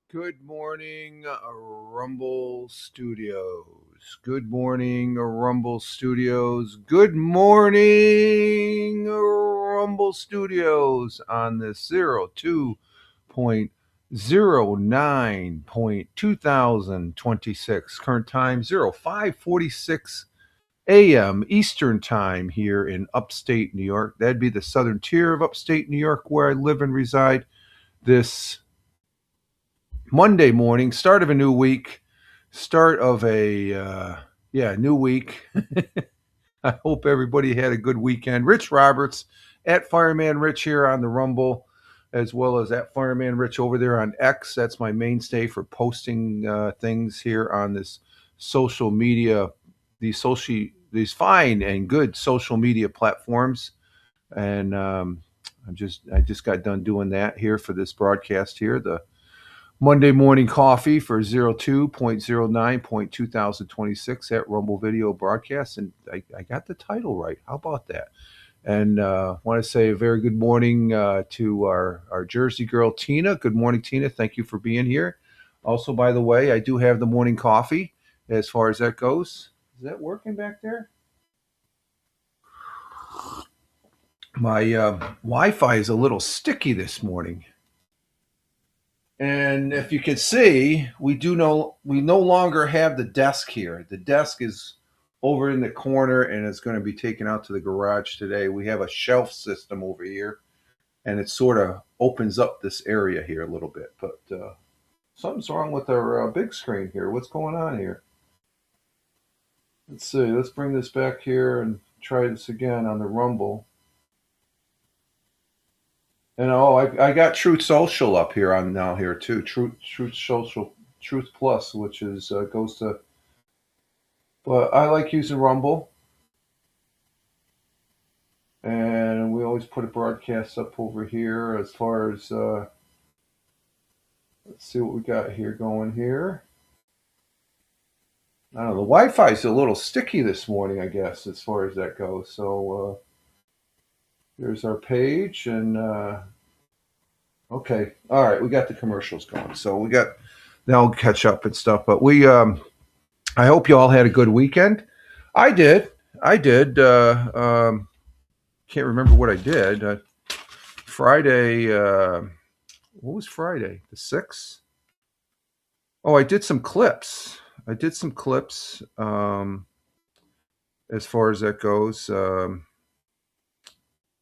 Good morning, Rumble Studios. Good morning, Rumble Studios. Good morning, Rumble Studios on this 02.09.2026. Current time 0546 a.m. Eastern Time here in upstate New York. That'd be the southern tier of upstate New York where I live and reside. This Monday morning, start of a new week, start of a new week. I hope everybody had a good weekend. Rich Roberts at Fireman Rich here on the Rumble, as well as at Fireman Rich over there on X. That's my mainstay for posting things here on this social media, these fine and good social media platforms. And I just got done doing that here for this broadcast here. The Monday morning coffee for 02.09.2026 at Rumble Video Broadcast. And I got the title right. How about that? And want to say a very good morning to our Jersey girl, Tina. Good morning, Tina. Thank you for being here. Also, by the way, I do have the morning coffee as far as that goes. Is that working back there? My Wi Fi is a little sticky this morning. And if you can see, we no longer have the desk here. The desk is over in the corner and it's going to be taken out to the garage today. We have a shelf system over here, and it sort of opens up this area here a little bit. But something's wrong with our big screen here. What's going on here? Let's see. Let's bring this back here and try this again on the Rumble. And I got Truth Social up here on now here too. Truth Social, Truth Plus, which is goes to. But I like using Rumble, and we always put a broadcast up over here. As far as let's see what we got here going here. I don't know. The Wi-Fi is a little sticky this morning, I guess, as far as that goes. So here's our page, and okay, all right, we got the commercials going. So we got now catch up and stuff. But I hope you all had a good weekend. I did. I did. Can't remember what I did. Friday. What was Friday? The 6th? Oh, I did some clips. I did some clips as far as that goes.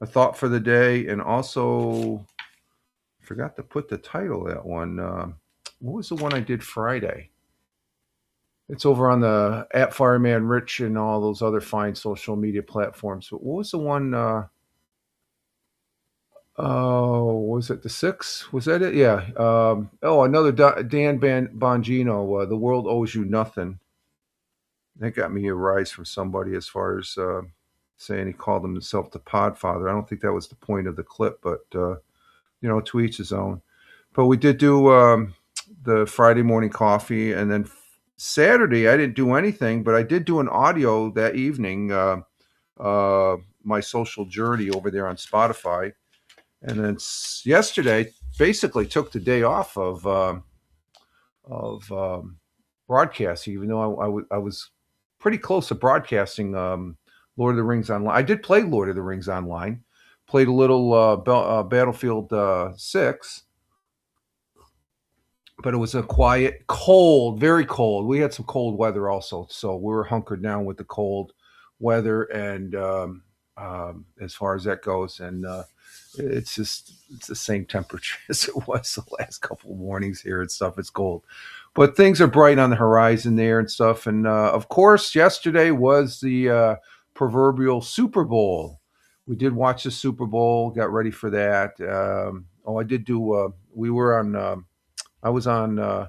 A thought for the day, and also forgot to put the title of that one. What was the one I did Friday? It's over on the at Fireman Rich and all those other fine social media platforms. But what was the one? Oh, was it the 6th? Was that it? Yeah. Another Dan Bongino. The world owes you nothing. That got me a rise from somebody as far as saying he called himself the Podfather. I don't think that was the point of the clip, but to each his own. But we did do the Friday morning coffee, and then Saturday I didn't do anything, but I did do an audio that evening. My social journey over there on Spotify, and then yesterday basically took the day off of broadcasting, even though I was pretty close to broadcasting Lord of the Rings online. I did play Lord of the Rings online. Played a little Battlefield 6, but it was a quiet, cold, very cold. We had some cold weather also, so we were hunkered down with the cold weather, and as far as that goes, and it's the same temperature as it was the last couple of mornings here and stuff. It's cold, but things are bright on the horizon there and stuff. And of course, yesterday was the proverbial Super Bowl. We did watch the Super Bowl, got ready for that. I did do. We were on. I was on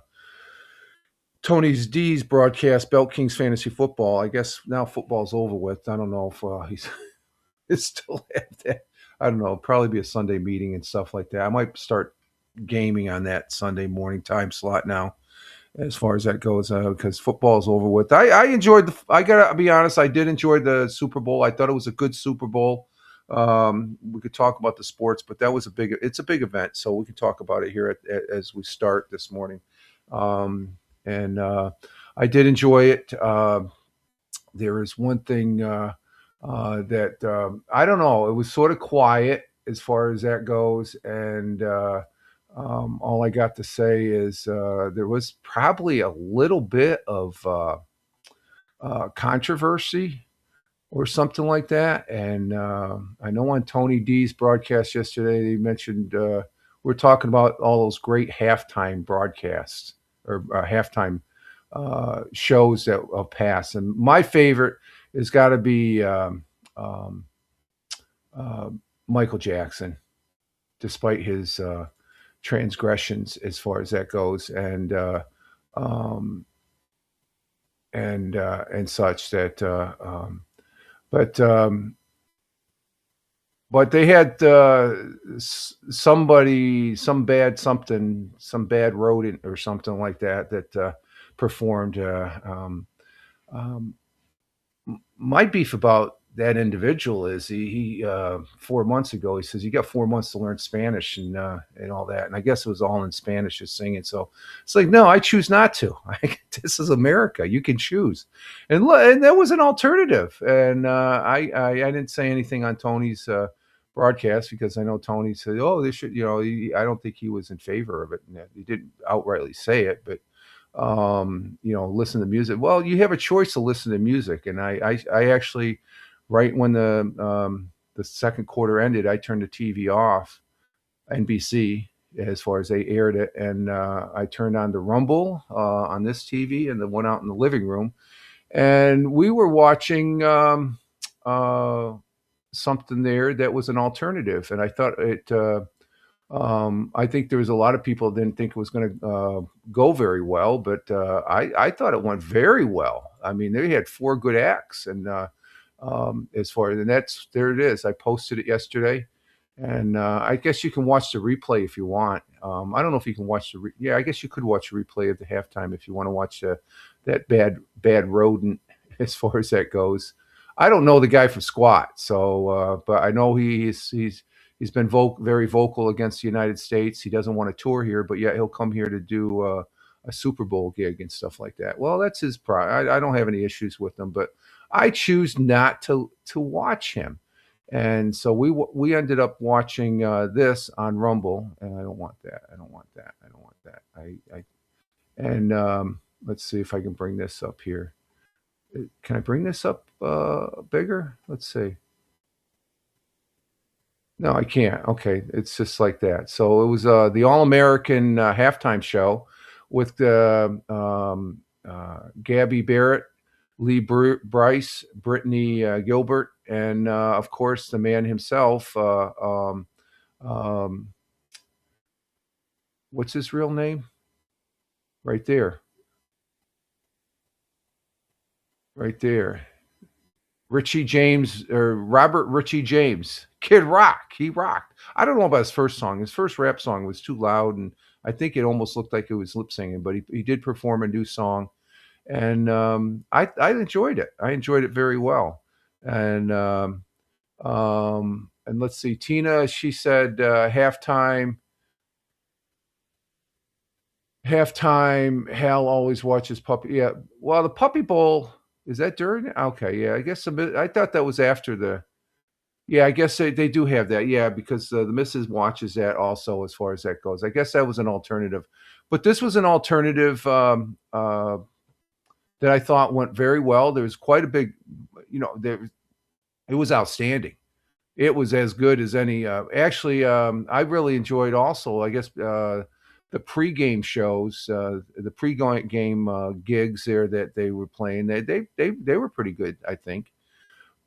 Tony's D's broadcast, Belt Kings Fantasy Football. I guess now football's over with. I don't know if he's it's still have that. I don't know. Probably be a Sunday meeting and stuff like that. I might start gaming on that Sunday morning time slot now, as far as that goes, because football's over with. I enjoyed I gotta be honest. I did enjoy the Super Bowl. I thought it was a good Super Bowl. We could talk about the sports, but it's a big event, so we can talk about it here as we start this morning. And I did enjoy it. There is one thing that I don't know. It was sort of quiet as far as that goes, and all I got to say is there was probably a little bit of controversy or something like that. And I know on Tony D's broadcast yesterday, they mentioned we're talking about all those great halftime broadcasts or halftime shows that will pass. And my favorite has got to be um, uh, Michael Jackson, despite his transgressions as far as that goes, um, and such that. But but they had somebody, some bad rodent or something like that that performed. Um, my beef about that individual is he 4 months ago he says you got 4 months to learn Spanish and all that, and I guess it was all in Spanish just singing. So it's like, no, I choose not to. This is America, you can choose. And that was an alternative. And I didn't say anything on Tony's broadcast because I know Tony said, oh, they should, I don't think he was in favor of it, and he didn't outrightly say it, but listen to music. Well, you have a choice to listen to music, and I actually, right when the second quarter ended, I turned the TV off, NBC, as far as they aired it, and I turned on the Rumble on this TV, and then went out in the living room, and we were watching uh, something there that was an alternative, and I thought it. I think there was a lot of people that didn't think it was going to go very well, but I thought it went very well. I mean, they had four good acts, and as far as, and that's there it is. I posted it yesterday, and I guess you can watch the replay if you want. I don't know if you can watch yeah, I guess you could watch the replay of the halftime if you want to watch that bad rodent as far as that goes. I don't know the guy from squat, so but I know he's been very vocal against the United States. He doesn't want to tour here, but yet he'll come here to do a Super Bowl gig and stuff like that. Well, that's his pride. I don't have any issues with him, but I choose not to watch him. And so we ended up watching this on Rumble, and I don't want that. I don't want that. I don't want that. I and let's see if I can bring this up here. Can I bring this up bigger? Let's see. No, I can't. Okay, it's just like that. So it was the All American halftime show with Gabby Barrett, Bryce, Brittany Gilbert, and of course the man himself. Um, what's his real name? Right there, right there. Richie James or Robert Richie James, Kid Rock. He rocked. I don't know about his first song. His first rap song was too loud, and I think it almost looked like it was lip singing. But he did perform a new song, and I enjoyed it. I enjoyed it very well. And and let's see, Tina. She said halftime. Hal always watches Puppy. Yeah. Well, the Puppy Bowl is that during? Okay. Yeah. I guess I thought that was after the. Yeah, I guess they do have that. Yeah, because the missus watches that also as far as that goes. I guess that was an alternative, but this was an alternative that I thought went very well. There was quite a big, there it was outstanding. It was as good as any. Actually, I really enjoyed also. I guess the pregame shows, the pregame gigs there that they were playing. They were pretty good, I think.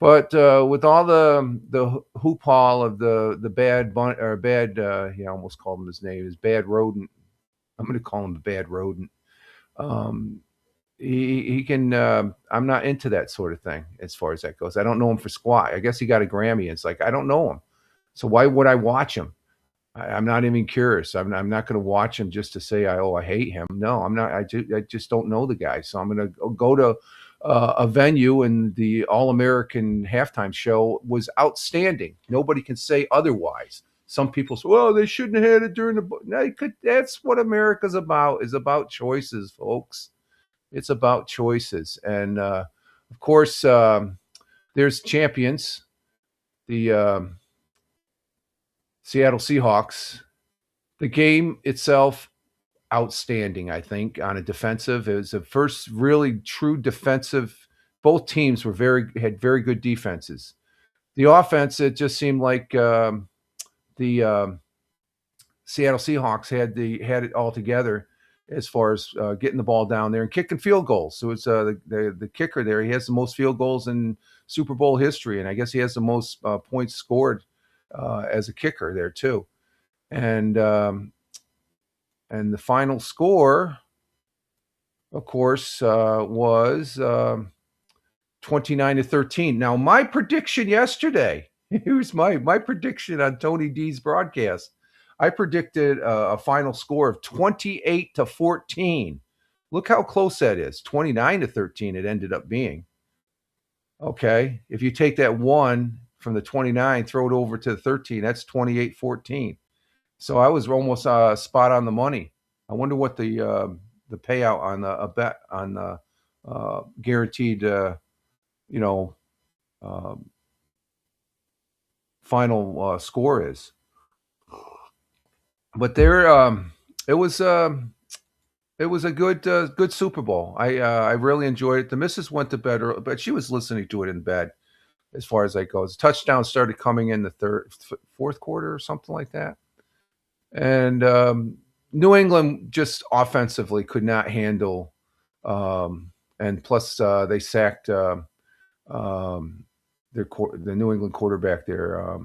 But with all the hoop hall of the bad bun or bad, I almost called him his name is bad rodent. I'm going to call him the bad rodent. Um, he can. I'm not into that sort of thing as far as that goes. I don't know him for squat. I guess he got a Grammy. It's like I don't know him, so why would I watch him? I'm not even curious. I'm not going to watch him just to say I hate him. No, I'm not. I just don't know the guy, so I'm going to go to a venue, and the All American halftime show was outstanding. Nobody can say otherwise. Some people say, "Well, they shouldn't have had it during the." No, you could. That's what America's about. Is about choices, folks. It's about choices, and of course, there's champions, the Seattle Seahawks. The game itself, outstanding. I think on a defensive, it was the first really true defensive. Both teams had very good defenses. The offense, it just seemed like the Seattle Seahawks had it all together as far as getting the ball down there and kicking field goals. So it's the kicker there. He has the most field goals in Super Bowl history, and I guess he has the most points scored as a kicker there too. And the final score, of course, was 29-13. Now, my prediction yesterday. Here's my prediction on Tony D's broadcast. I predicted a final score of 28-14. Look how close that is. 29-13 it ended up being. Okay. If you take that 1 from the 29, throw it over to the 13, that's 28-14. So I was almost spot on the money. I wonder what the payout on a bet on the guaranteed final score is. But it was a good Super Bowl. I really enjoyed it. The missus went to bed, but she was listening to it in bed. As far as that goes, touchdown started coming in the fourth quarter or something like that, and New England just offensively could not handle, and plus they sacked the New England quarterback there,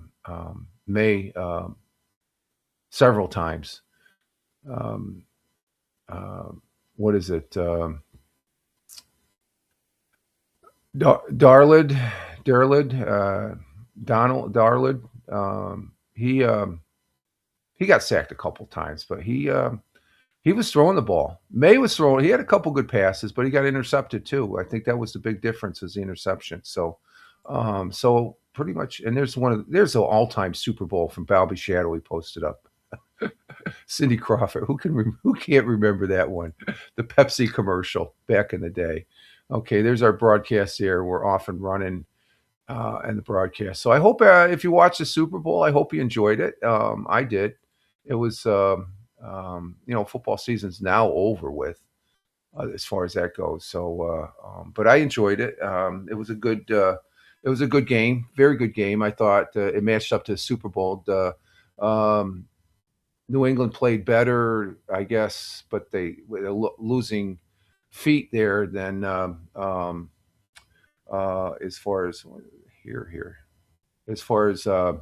May, several times. What is it? Donald Darlid. He got sacked a couple times, but he was throwing the ball. May was throwing. He had a couple good passes, but he got intercepted too. I think that was the big difference, is the interception. So pretty much. And there's there's an all-time Super Bowl from Balby Shadow he posted up. Cindy Crawford. Who can't remember that one? The Pepsi commercial back in the day. Okay, there's our broadcast here. We're off and running, and the broadcast. So I hope if you watch the Super Bowl, I hope you enjoyed it. I did. It was, football season's now over with, as far as that goes. So, but I enjoyed it. It was a good game, very good game. I thought it matched up to the Super Bowl. New England played better, I guess, but they were losing feet there than as far as as far as than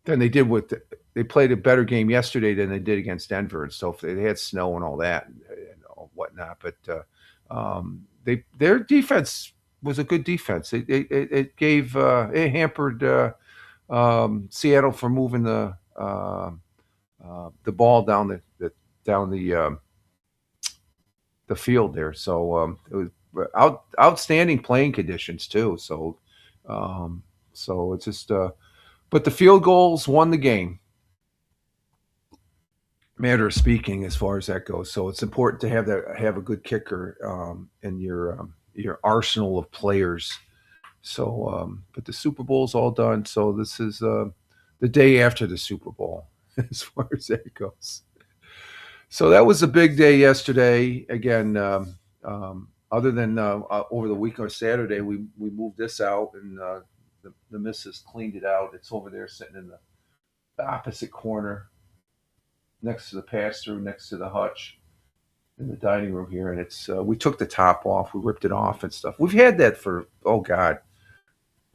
they did they played a better game yesterday than they did against Denver and so they had snow and all that and whatnot. But their defense was a good defense. It gave it hampered Seattle from moving the ball down the field there. So it was outstanding playing conditions too. So it's just but the field goals won the game. Matter of speaking, as far as that goes. So it's important to have a good kicker in your arsenal of players. So, but the Super Bowl's all done. So this is the day after the Super Bowl, as far as that goes. So that was a big day yesterday. Again, other than over the week or Saturday, we moved this out, and the missus cleaned it out. It's over there sitting in the opposite corner, next to the pass-through, next to the hutch in the dining room here. And it's we took the top off, we ripped it off and stuff. We've had that for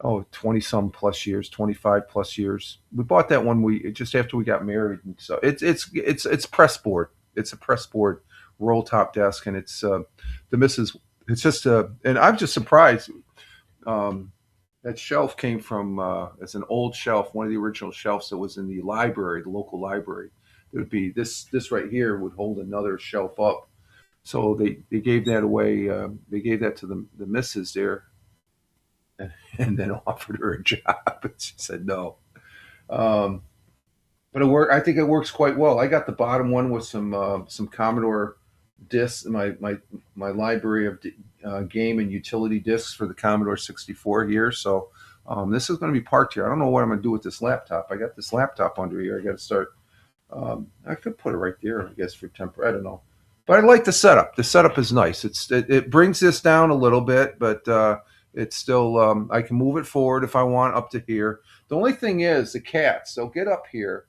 20-some plus years, 25 plus years. We bought that one just after we got married, and so it's press board. It's a press board roll top desk, and it's the missus. It's just and I'm just surprised. That shelf came from it's an old shelf, one of the original shelves that was in the library, the local library. It would be this right here would hold another shelf up. So they gave that away. They gave that to the missus there, and then offered her a job, and she said no. Um, but it worked. I think it works quite well. I got the bottom one with some Commodore discs. My library of game and utility discs for the Commodore 64 here. So this is going to be parked here. I don't know what I'm going to do with this laptop. I got this laptop under here. I got to start. I could put it right there, I guess, for temper. I don't know, but I like the setup. The setup is nice. It brings this down a little bit, but it's still. I can move it forward if I want up to here. The only thing is the cats. They'll get up here,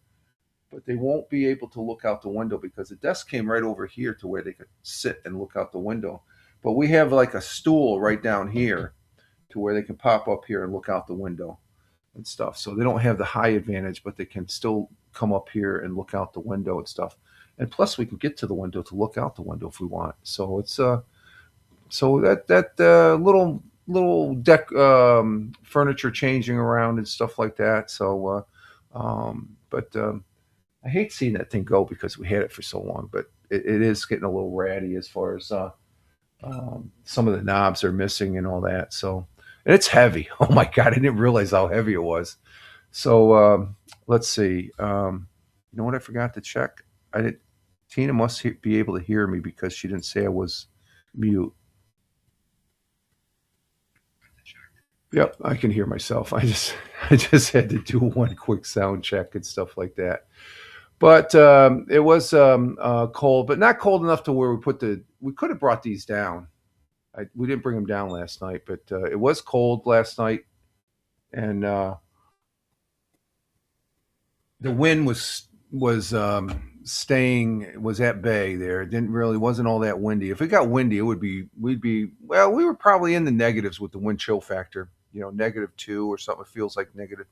but they won't be able to look out the window because the desk came right over here to where they could sit and look out the window. But we have like a stool right down here to where they can pop up here and look out the window and stuff. So they don't have the high advantage, but they can still come up here and look out the window and stuff. And plus, we can get to the window to look out the window if we want. So it's so that little deck furniture changing around and stuff like that. So, but I hate seeing that thing go because we had it for so long. But it is getting a little ratty as far as some of the knobs are missing and all that. So, and it's heavy. Oh my god, I didn't realize how heavy it was. So let's see. You know what I forgot to check? I did. Tina must be able to hear me because she didn't say I was mute. Yep, I can hear myself. I just had to do one quick sound check and stuff like that. But it was cold, but not cold enough to where we could have brought these down. We didn't bring them down last night, but it was cold last night, and the wind was at bay there. It didn't really wasn't all that windy. If it got windy, we'd be well. We were probably in the negatives with the wind chill factor. -2 or something. It feels like negative.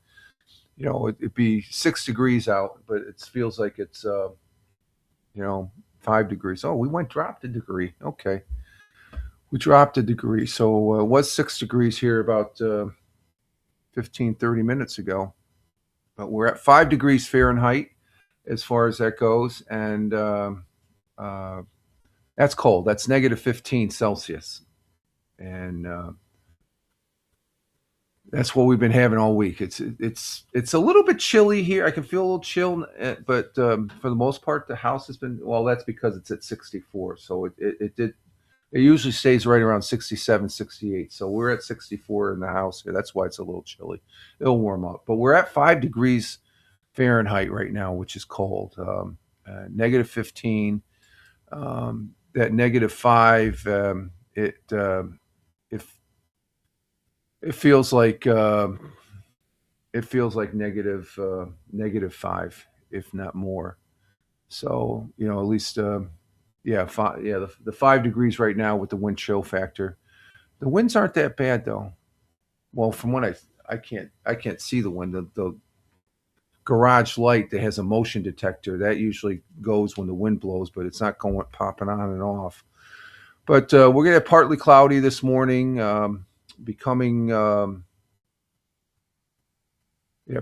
It'd be 6 degrees out, but it feels like it's 5 degrees. Oh, we dropped a degree. Okay, we dropped a degree. So it was 6 degrees here about 15, 30 minutes ago. But we're at 5 degrees Fahrenheit as far as that goes, and uh, that's cold. That's -15 Celsius, and that's what we've been having all week. It's a little bit chilly here. I can feel a little chill, but for the most part, the house has been well. That's because it's at 64, so it usually stays right around 67, 68. So we're at 64 in the house here. That's why it's a little chilly. It'll warm up, but we're at 5 degrees Fahrenheit right now, which is cold. -15. That -5. If it feels like -5, if not more. So at least yeah, the 5 degrees right now with the wind chill factor. The winds aren't that bad though. Well, from what I can't see the wind. The garage light that has a motion detector that usually goes when the wind blows, but it's not going popping on and off. But we're gonna have partly cloudy this morning, becoming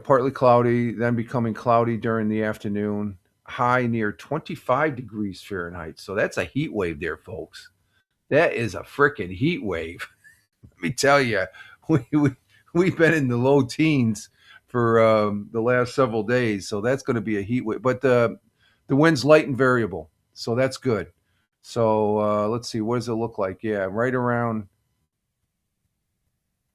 partly cloudy, then becoming cloudy during the afternoon. High near 25 degrees Fahrenheit. So that's a heat wave there, folks. That is a freaking heat wave. Let me tell you, we've been in the low teens for the last several days. So that's going to be a heat wave. But the wind's light and variable. So that's good. So let's see. What does it look like? Yeah, right around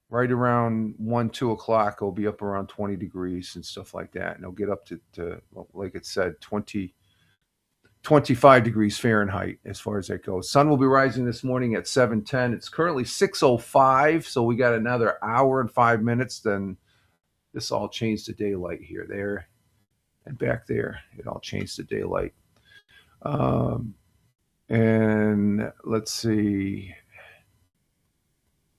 1, 2 o'clock, it'll be up around 20 degrees and stuff like that. And it'll get up to like it said, 25 degrees Fahrenheit as far as that goes. Sun will be rising this morning at 7:10. It's currently 6:05, so we got another hour and 5 minutes. Then this all changed to daylight here, there, and back there. It all changed to daylight. And let's see.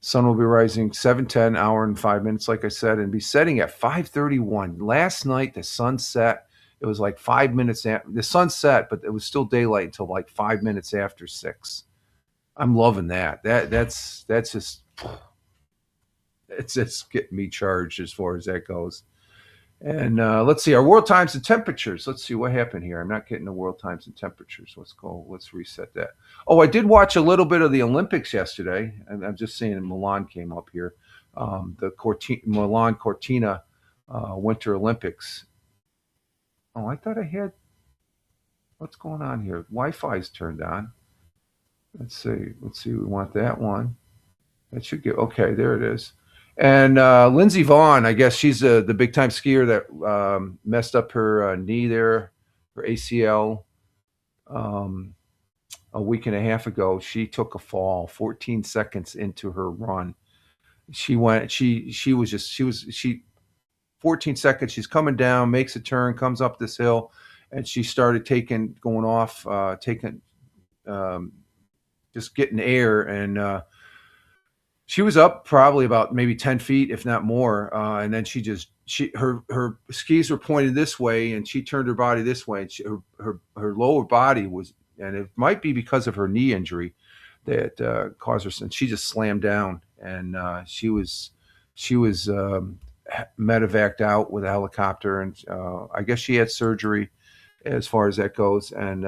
Sun will be rising 7:10, hour and 5 minutes, like I said, and be setting at 5:31. Last night, the sun set. It was like 5 minutes after the sun set, but it was still daylight until like 5 minutes after 6. I'm loving that. That's just it's just getting me charged as far as that goes. And let's see our world times and temperatures. Let's see what happened here. I'm not getting the world times and temperatures. Let's go. Let's reset that. Oh, I did watch a little bit of the Olympics yesterday, and I'm just seeing Milan came up here. The Milan Cortina Winter Olympics. Oh, I thought I had. What's going on here? Wi-Fi's turned on. Let's see. Let's see. We want that one. That should get okay. There it is. And Lindsey Vaughn, I guess she's the big time skier that messed up her knee there, her ACL, um, a week and a half ago. She took a fall 14 seconds into her run. She went. She was just. She 14 seconds. She's coming down, makes a turn, comes up this hill, and she started going off, um, just getting air and. She was up probably about maybe 10 feet, if not more. And then her skis were pointed this way and she turned her body this way. And her lower body was, and it might be because of her knee injury that caused her, and she just slammed down and she was medevaced out with a helicopter. And I guess she had surgery as far as that goes. And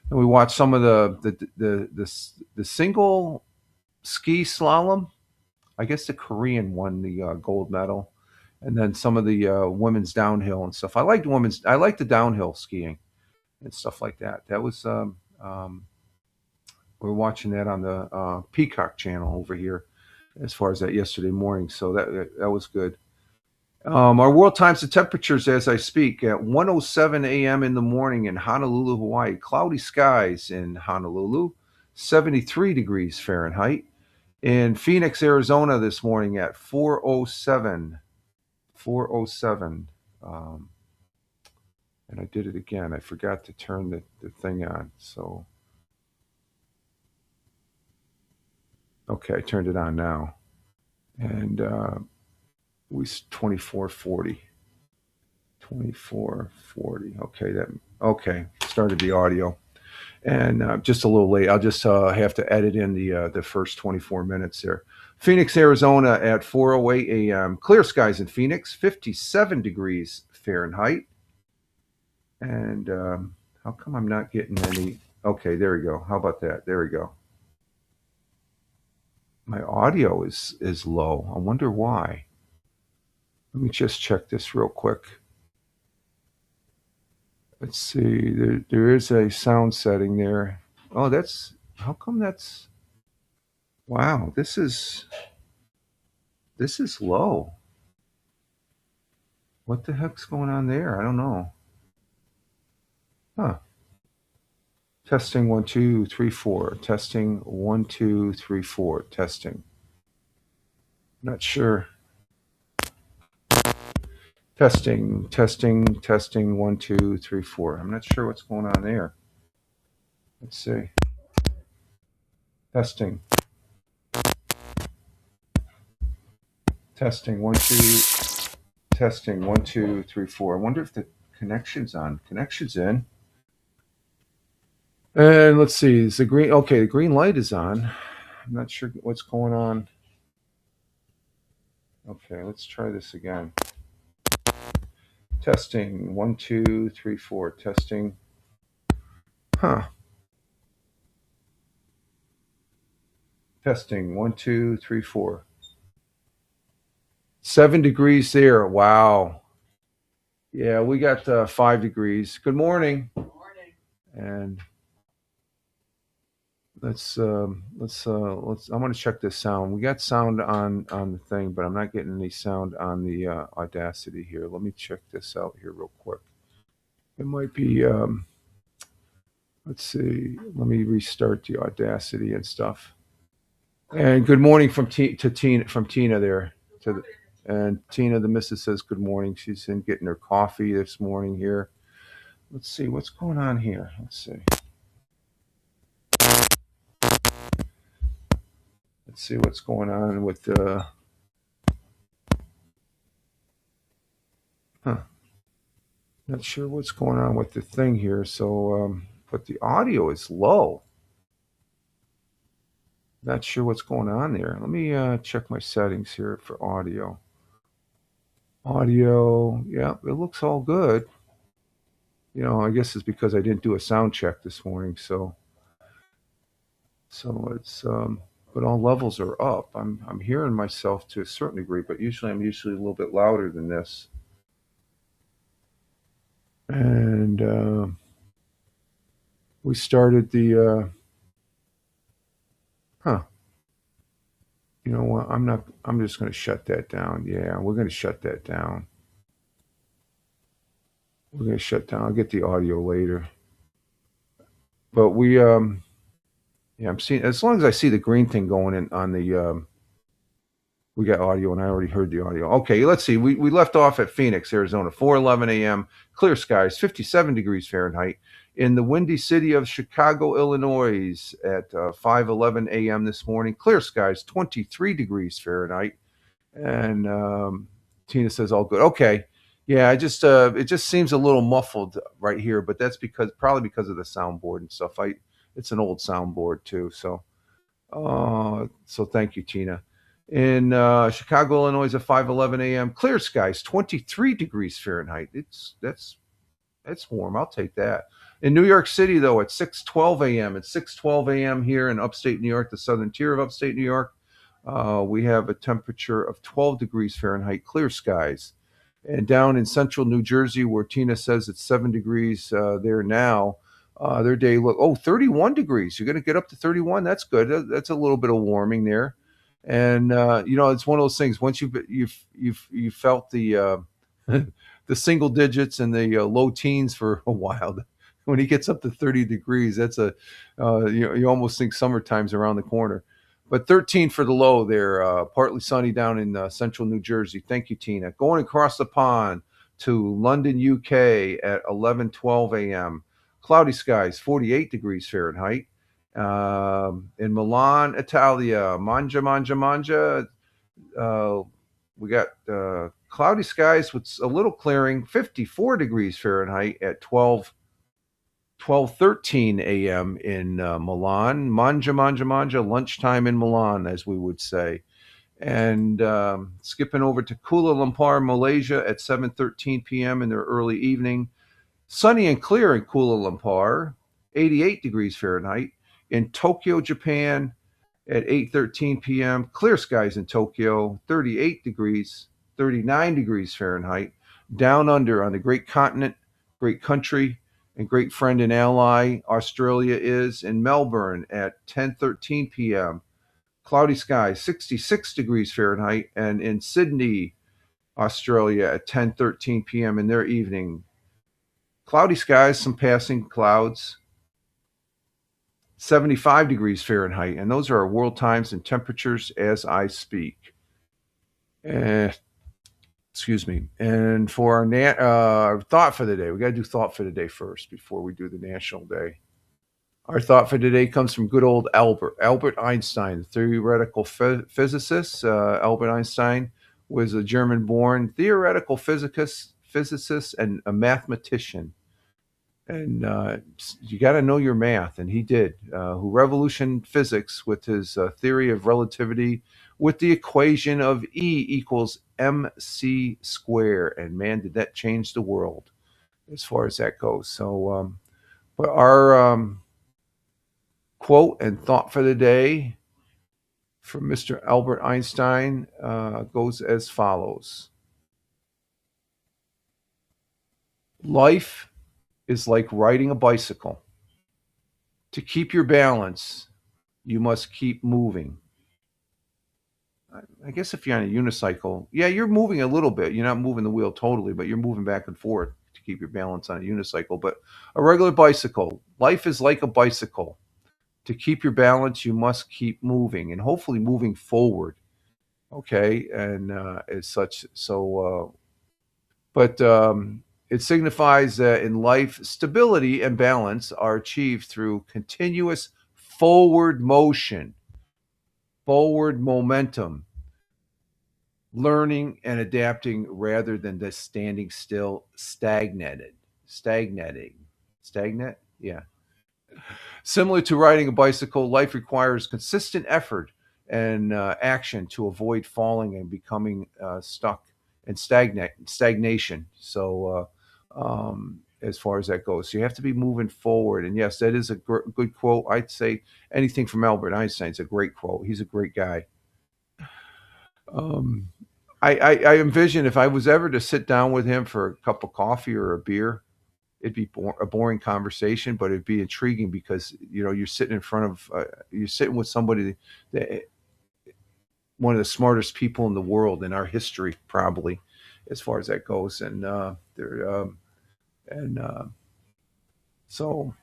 we watched some of the single ski slalom. I guess the Korean won the gold medal, and then some of the women's downhill and stuff. I like the downhill skiing and stuff like that. That was we're watching that on the Peacock channel over here, as far as that yesterday morning. So that was good. Our world times the temperatures as I speak at 1:07 a.m. in the morning in Honolulu, Hawaii. Cloudy skies in Honolulu, 73 degrees Fahrenheit. In Phoenix, Arizona this morning at 4:07. 4:07. And I did it again. I forgot to turn the thing on. So, okay, I turned it on now. And we 24:40. 24:40. Okay, started the audio. And just a little late. I'll just have to edit in the first 24 minutes there. Phoenix, Arizona at 4:08 a.m. Clear skies in Phoenix, 57 degrees Fahrenheit. And how come I'm not getting any? Okay, there we go. How about that? There we go. My audio is low. I wonder why. Let me just check this real quick. Let's see. There is a sound setting there. Oh, how come that's wow. This is low. What the heck's going on there? I don't know. Huh. Testing 1 2 3 4. Testing 1 2 3 4. Testing. Not sure. Testing 1 2 3 4. I'm not sure what's going on there. Let's see. Testing. Testing 1 2. Testing 1 2 3 4. I wonder if the connection's on. Connection's in. And let's see. Is the green? Okay, the green light is on. I'm not sure what's going on. Okay, let's try this again. Testing 1 2 3 4. Testing. Huh. Testing 1 2 3 4. 7 degrees there. Wow. Yeah, we got 5 degrees. Good morning. And let's. I'm going to check this sound. We got sound on the thing, but I'm not getting any sound on the Audacity here. Let me check this out here real quick. It might be. Let's see. Let me restart the Audacity and stuff. And good morning from Tina there. And Tina, the missus, says good morning. She's in getting her coffee this morning here. Let's see what's going on here. Let's see. Let's see what's going on with the. Not sure what's going on with the thing here. So, but the audio is low. Not sure what's going on there. Let me check my settings here for audio. Audio, yeah, it looks all good. I guess it's because I didn't do a sound check this morning, so it's but all levels are up. I'm hearing myself to a certain degree, but I'm usually a little bit louder than this. And we started huh. You know what? I'm not. I'm just going to shut that down. Yeah, we're going to shut that down. We're going to shut down. I'll get the audio later. But yeah, I'm seeing as long as I see the green thing going in on the we got audio, and I already heard the audio. Okay, let's see. We left off at Phoenix, Arizona, 4:11 a.m. Clear skies, 57 degrees Fahrenheit. In the windy city of Chicago, Illinois, at 5:11 a.m. this morning, clear skies, 23 degrees Fahrenheit. And Tina says, "All good." Okay, yeah. I just it just seems a little muffled right here, but that's probably because of the soundboard and stuff. It's an old soundboard too, so thank you, Tina. In Chicago, Illinois, at 5:11 a.m., clear skies, 23 degrees Fahrenheit. That's warm. I'll take that. In New York City, though, at 6:12 a.m. At 6:12 a.m. here in upstate New York, the southern tier of upstate New York, we have a temperature of 12 degrees Fahrenheit, clear skies. And down in central New Jersey, where Tina says it's 7 degrees there now, their day look 31 degrees. You're going to get up to 31. That's good. That's a little bit of warming there. And it's one of those things. Once you've felt the the single digits and the low teens for a while, when he gets up to 30 degrees, that's you almost think summertime's around the corner. But 13 for the low there, partly sunny down in central New Jersey. Thank you, Tina. Going across the pond to London, UK at 11:12 a.m. Cloudy skies, 48 degrees Fahrenheit. In Milan, Italia, Manja. Uh, we got cloudy skies with a little clearing, 54 degrees Fahrenheit at 12:13 a.m. in Milan. Manja, lunchtime in Milan, as we would say. And skipping over to Kuala Lumpur, Malaysia at 7:13 p.m. in their early evening. Sunny and clear in Kuala Lumpur, 88 degrees Fahrenheit. In Tokyo, Japan, at 8:13 p.m. Clear skies in Tokyo, 38 degrees, 39 degrees Fahrenheit. Down under on the great continent, great country, and great friend and ally Australia is in Melbourne at 10:13 p.m. Cloudy skies, 66 degrees Fahrenheit, and in Sydney, Australia at 10:13 p.m. in their evening. Cloudy skies, some passing clouds, 75 degrees Fahrenheit, and those are our world times and temperatures as I speak. Excuse me. And for our thought for the day, we got to do thought for the day first before we do the national day. Our thought for today comes from good old Albert Einstein, the theoretical physicist. Albert Einstein was a German-born theoretical physicist and a mathematician. And you got to know your math, and he did. Who revolutionized physics with his theory of relativity, with the equation of E equals mc squared, and man, did that change the world as far as that goes. So, but our quote and thought for the day from Mr. Albert Einstein goes as follows: Life is like riding a bicycle. To keep your balance, you must keep moving. I guess if you're on a unicycle, yeah, you're moving a little bit. You're not moving the wheel totally, but you're moving back and forth to keep your balance on a unicycle. But a regular bicycle, life is like a bicycle. To keep your balance, you must keep moving and hopefully moving forward. Okay, and as such, but it signifies that in life, stability and balance are achieved through continuous forward motion, forward momentum, learning and adapting rather than just standing still, stagnating, stagnant. Yeah. Similar to riding a bicycle, life requires consistent effort and action to avoid falling and becoming stuck and stagnation. So as far as that goes, so you have to be moving forward. And yes, that is a good quote. I'd say anything from Albert Einstein is a great quote. He's a great guy. Um, I envision if I was ever to sit down with him for a cup of coffee or a beer, it'd be a boring conversation, but it'd be intriguing because you're sitting in front of you're sitting with somebody that one of the smartest people in the world in our history, probably, as far as that goes. And and so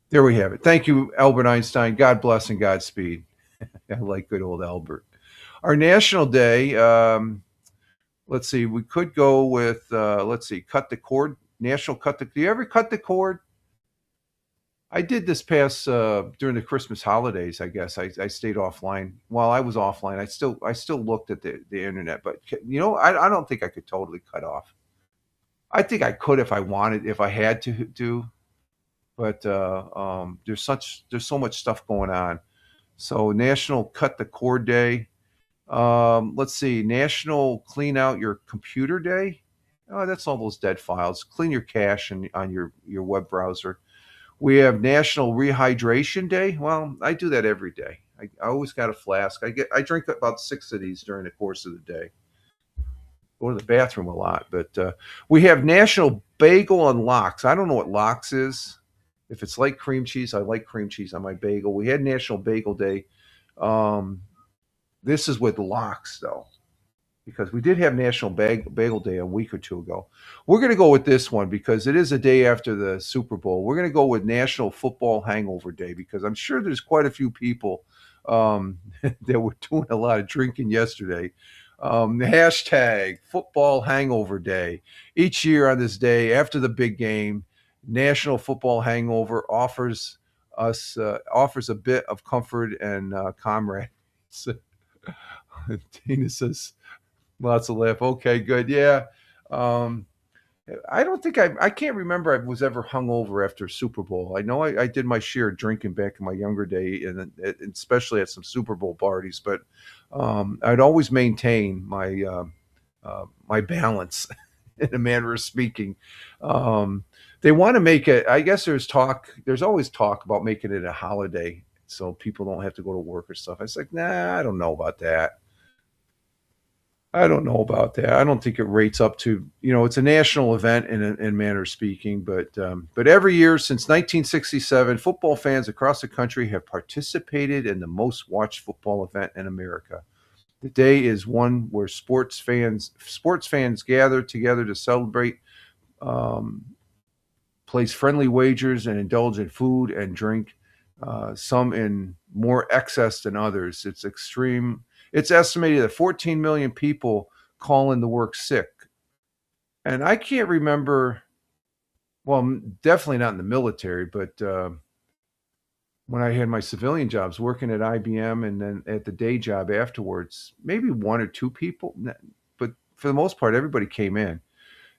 there we have it. Thank you, Albert Einstein. God bless and Godspeed. I like good old Albert. Our national day. Let's see. We could go with let's see. Cut the cord. National cut the. Do you ever cut the cord? I did this past during the Christmas holidays. I guess I stayed offline. While I was offline, I still looked at the internet. But I don't think I could totally cut off. I think I could if I wanted, if I had to do. But there's so much stuff going on. So National Cut the Cord Day. Let's see, National Clean Out Your Computer Day. Oh, that's all those dead files. Clean your cache on your web browser. We have National Rehydration Day. Well, I do that every day. I always got a flask. I drink about 6 of these during the course of the day. Go to the bathroom a lot, but we have National Bagel and Lox. I don't know what Lox is. If it's like cream cheese, I like cream cheese on my bagel. We had National Bagel Day. This is with Lox though, because we did have National Bagel Day a week or two ago. We're going to go with this one because it is a day after the Super Bowl. We're going to go with National Football Hangover Day because I'm sure there's quite a few people that were doing a lot of drinking yesterday. Hashtag Football Hangover Day. Each year on this day after the big game, National Football Hangover offers a bit of comfort and camaraderie. Tina says, lots of laugh. Okay, good. Yeah. Um, I don't think I can't remember I was ever hungover after Super Bowl. I know I did my share of drinking back in my younger day, and especially at some Super Bowl parties. But I'd always maintain my balance, in a manner of speaking. They want to make it. I guess there's talk. There's always talk about making it a holiday, so people don't have to go to work or stuff. I was like, nah, I don't know about that. I don't know about that. I don't think it rates up to, it's a national event in manner of speaking, but every year since 1967, football fans across the country have participated in the most watched football event in America. The day is one where sports fans gather together to celebrate, um, place friendly wagers, and indulge in food and drink, some in more excess than others. It's extreme. It's estimated that 14 million people call in to work sick. And I can't remember, well, definitely not in the military, but when I had my civilian jobs working at IBM and then at the day job afterwards, maybe one or two people, but for the most part, everybody came in.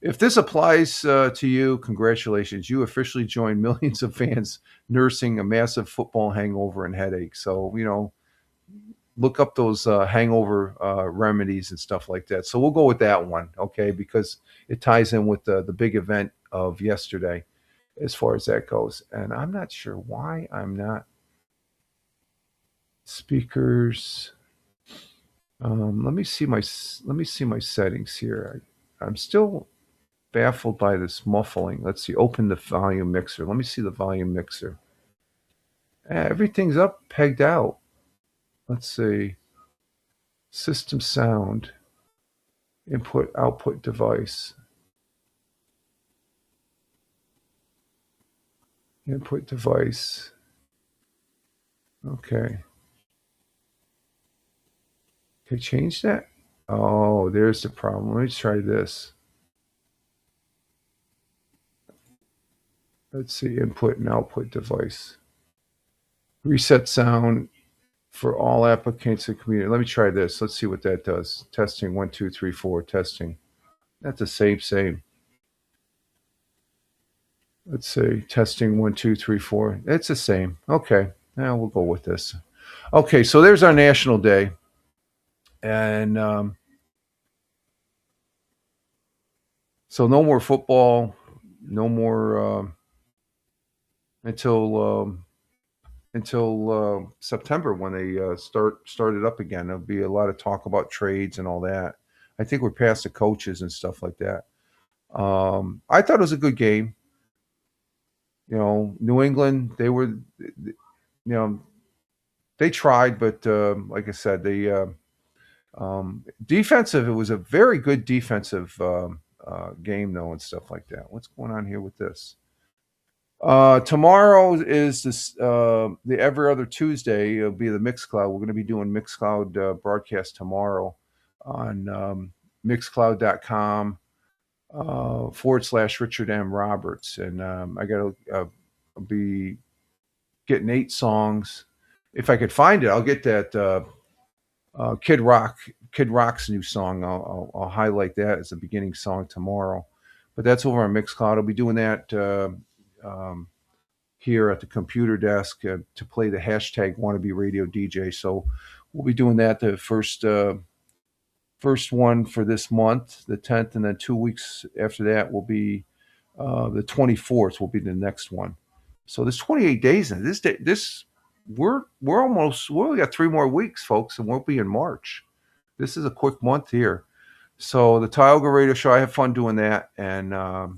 If this applies to you, congratulations. You officially joined millions of fans nursing a massive football hangover and headache. So, look up those hangover remedies and stuff like that. So we'll go with that one, okay, because it ties in with the big event of yesterday as far as that goes. And I'm not sure why I'm not speakers. Let me see my settings here. I'm still baffled by this muffling. Let's see. Open the volume mixer. Let me see the volume mixer. Everything's up, pegged out. Let's see. System sound. Input output device. Input device. Okay. Okay, change that. Oh, there's the problem. Let me try this. Let's see. Input and output device. Reset sound for all applicants and community. Let me try this. Let's see what that does. Testing 1 2 3 4. Testing. That's the same. Let's see. Testing 1 2 3 4. It's the same. Okay. Now we'll go with this. Okay, so there's our national day, and So no more football, no more until September when they started up again. There'll be a lot of talk about trades and all that. I think we're past the coaches and stuff like that. I thought it was a good game. New England, they tried, but like I said, defensive. It was a very good defensive game, though, and stuff like that. What's going on here with this? Tomorrow is the every other Tuesday. It'll be the Mixcloud. We're going to be doing Mixcloud broadcast tomorrow on Mixcloud.com / Richard M. Roberts, and I got to be getting 8 songs. If I could find it, I'll get that Kid Rock's new song. I'll highlight that as the beginning song tomorrow. But that's over on Mixcloud. I'll be doing that here at the computer desk to play the hashtag wannabe radio DJ. So we'll be doing that the first one for this month, the 10th, and then 2 weeks after that will be the 24th will be the next one. So there's 28 days in this. We're only got 3 more weeks, folks, and we'll be in March. This is a quick month here. So the Tioga Radio Show, I have fun doing that, and I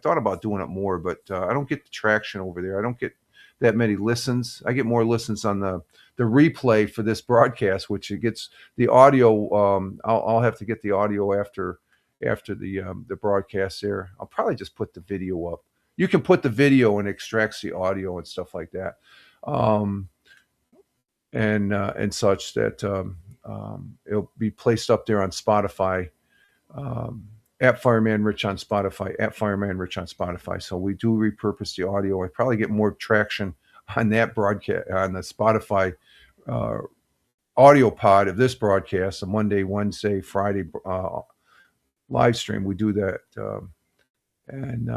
thought about doing it more, but I don't get the traction over there. I don't get that many listens. I get more listens on the replay for this broadcast, which it gets the audio. I'll have to get the audio after the broadcast there. I'll probably just put the video up. You can put the video and extracts the audio and stuff like that, and such that it'll be placed up there on Spotify. At Fireman Rich on Spotify, at Fireman Rich on Spotify. So we do repurpose the audio. I probably get more traction on that broadcast, on the Spotify audio pod of this broadcast, a Monday, Wednesday, Friday live stream. We do that. And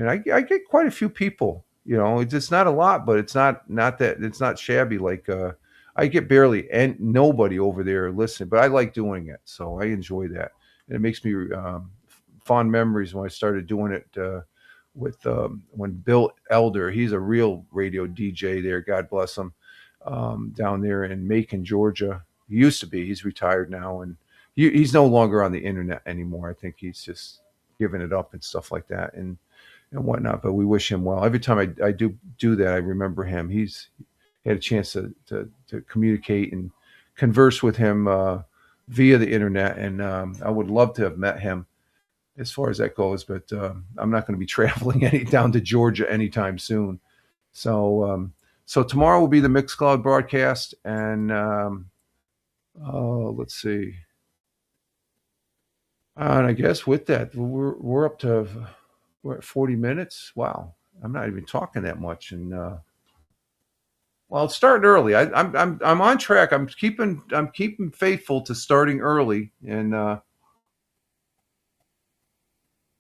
I get quite a few people. It's not a lot, but it's not that it's not shabby. Like I get barely nobody over there listening, but I like doing it, so I enjoy that. And it makes me fond memories when I started doing it with when Bill Elder, he's a real radio DJ there, God bless him, down there in Macon, Georgia. He used to be. He's retired now, and he's no longer on the internet anymore. I think he's just given it up and stuff like that and whatnot. But we wish him well. Every time I do that, I remember him. He's had a chance to communicate and converse with him via the internet, and I would love to have met him as far as that goes, but I'm not going to be traveling down to Georgia anytime soon. So tomorrow will be the Mixcloud broadcast, and let's see. And I guess with that, we're up to we're at 40 minutes. Wow, I'm not even talking that much, and well, it's starting early. I'm on track. I'm keeping faithful to starting early, and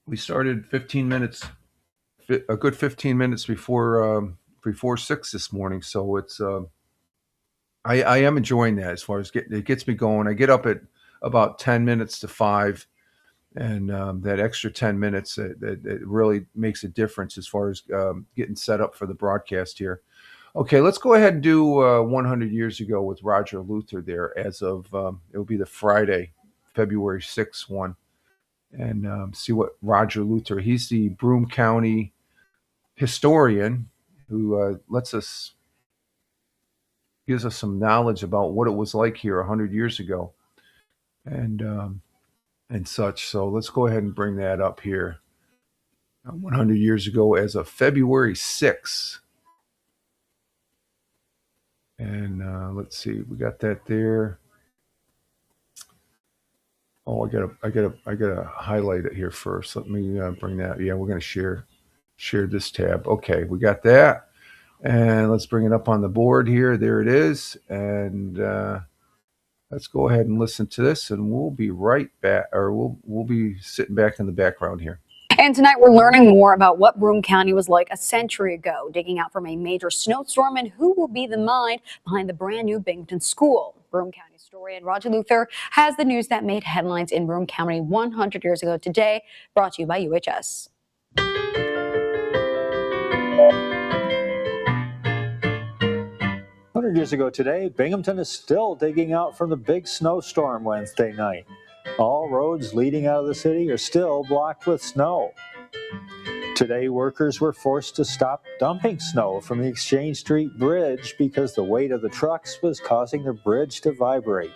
we started 15 minutes, a good 15 minutes before 6 this morning. So it's I am enjoying that as far as it gets me going. I get up at about 10 minutes to 5, and that extra 10 minutes it really makes a difference as far as getting set up for the broadcast here. Okay, let's go ahead and do 100 Years Ago with Roger Luther there as of, it'll be the Friday, February 6th one. And see what Roger Luther, he's the Broome County historian who gives us some knowledge about what it was like here 100 years ago and such. So let's go ahead and bring that up here. 100 years ago as of February 6th. And let's see, we got that there. Oh, I gotta highlight it here first. Let me bring that. Yeah, we're gonna share this tab. Okay, we got that, and let's bring it up on the board here. There it is, and let's go ahead and listen to this, and we'll be right back, or we'll be sitting back in the background here. And tonight we're learning more about what Broome County was like a century ago, digging out from a major snowstorm and who will be the mind behind the brand new Binghamton School. Broome County story. And Roger Luther has the news that made headlines in Broome County 100 years ago today, brought to you by UHS. 100 years ago today, Binghamton is still digging out from the big snowstorm Wednesday night. All roads leading out of the city are still blocked with snow. Today, workers were forced to stop dumping snow from the Exchange Street Bridge because the weight of the trucks was causing the bridge to vibrate.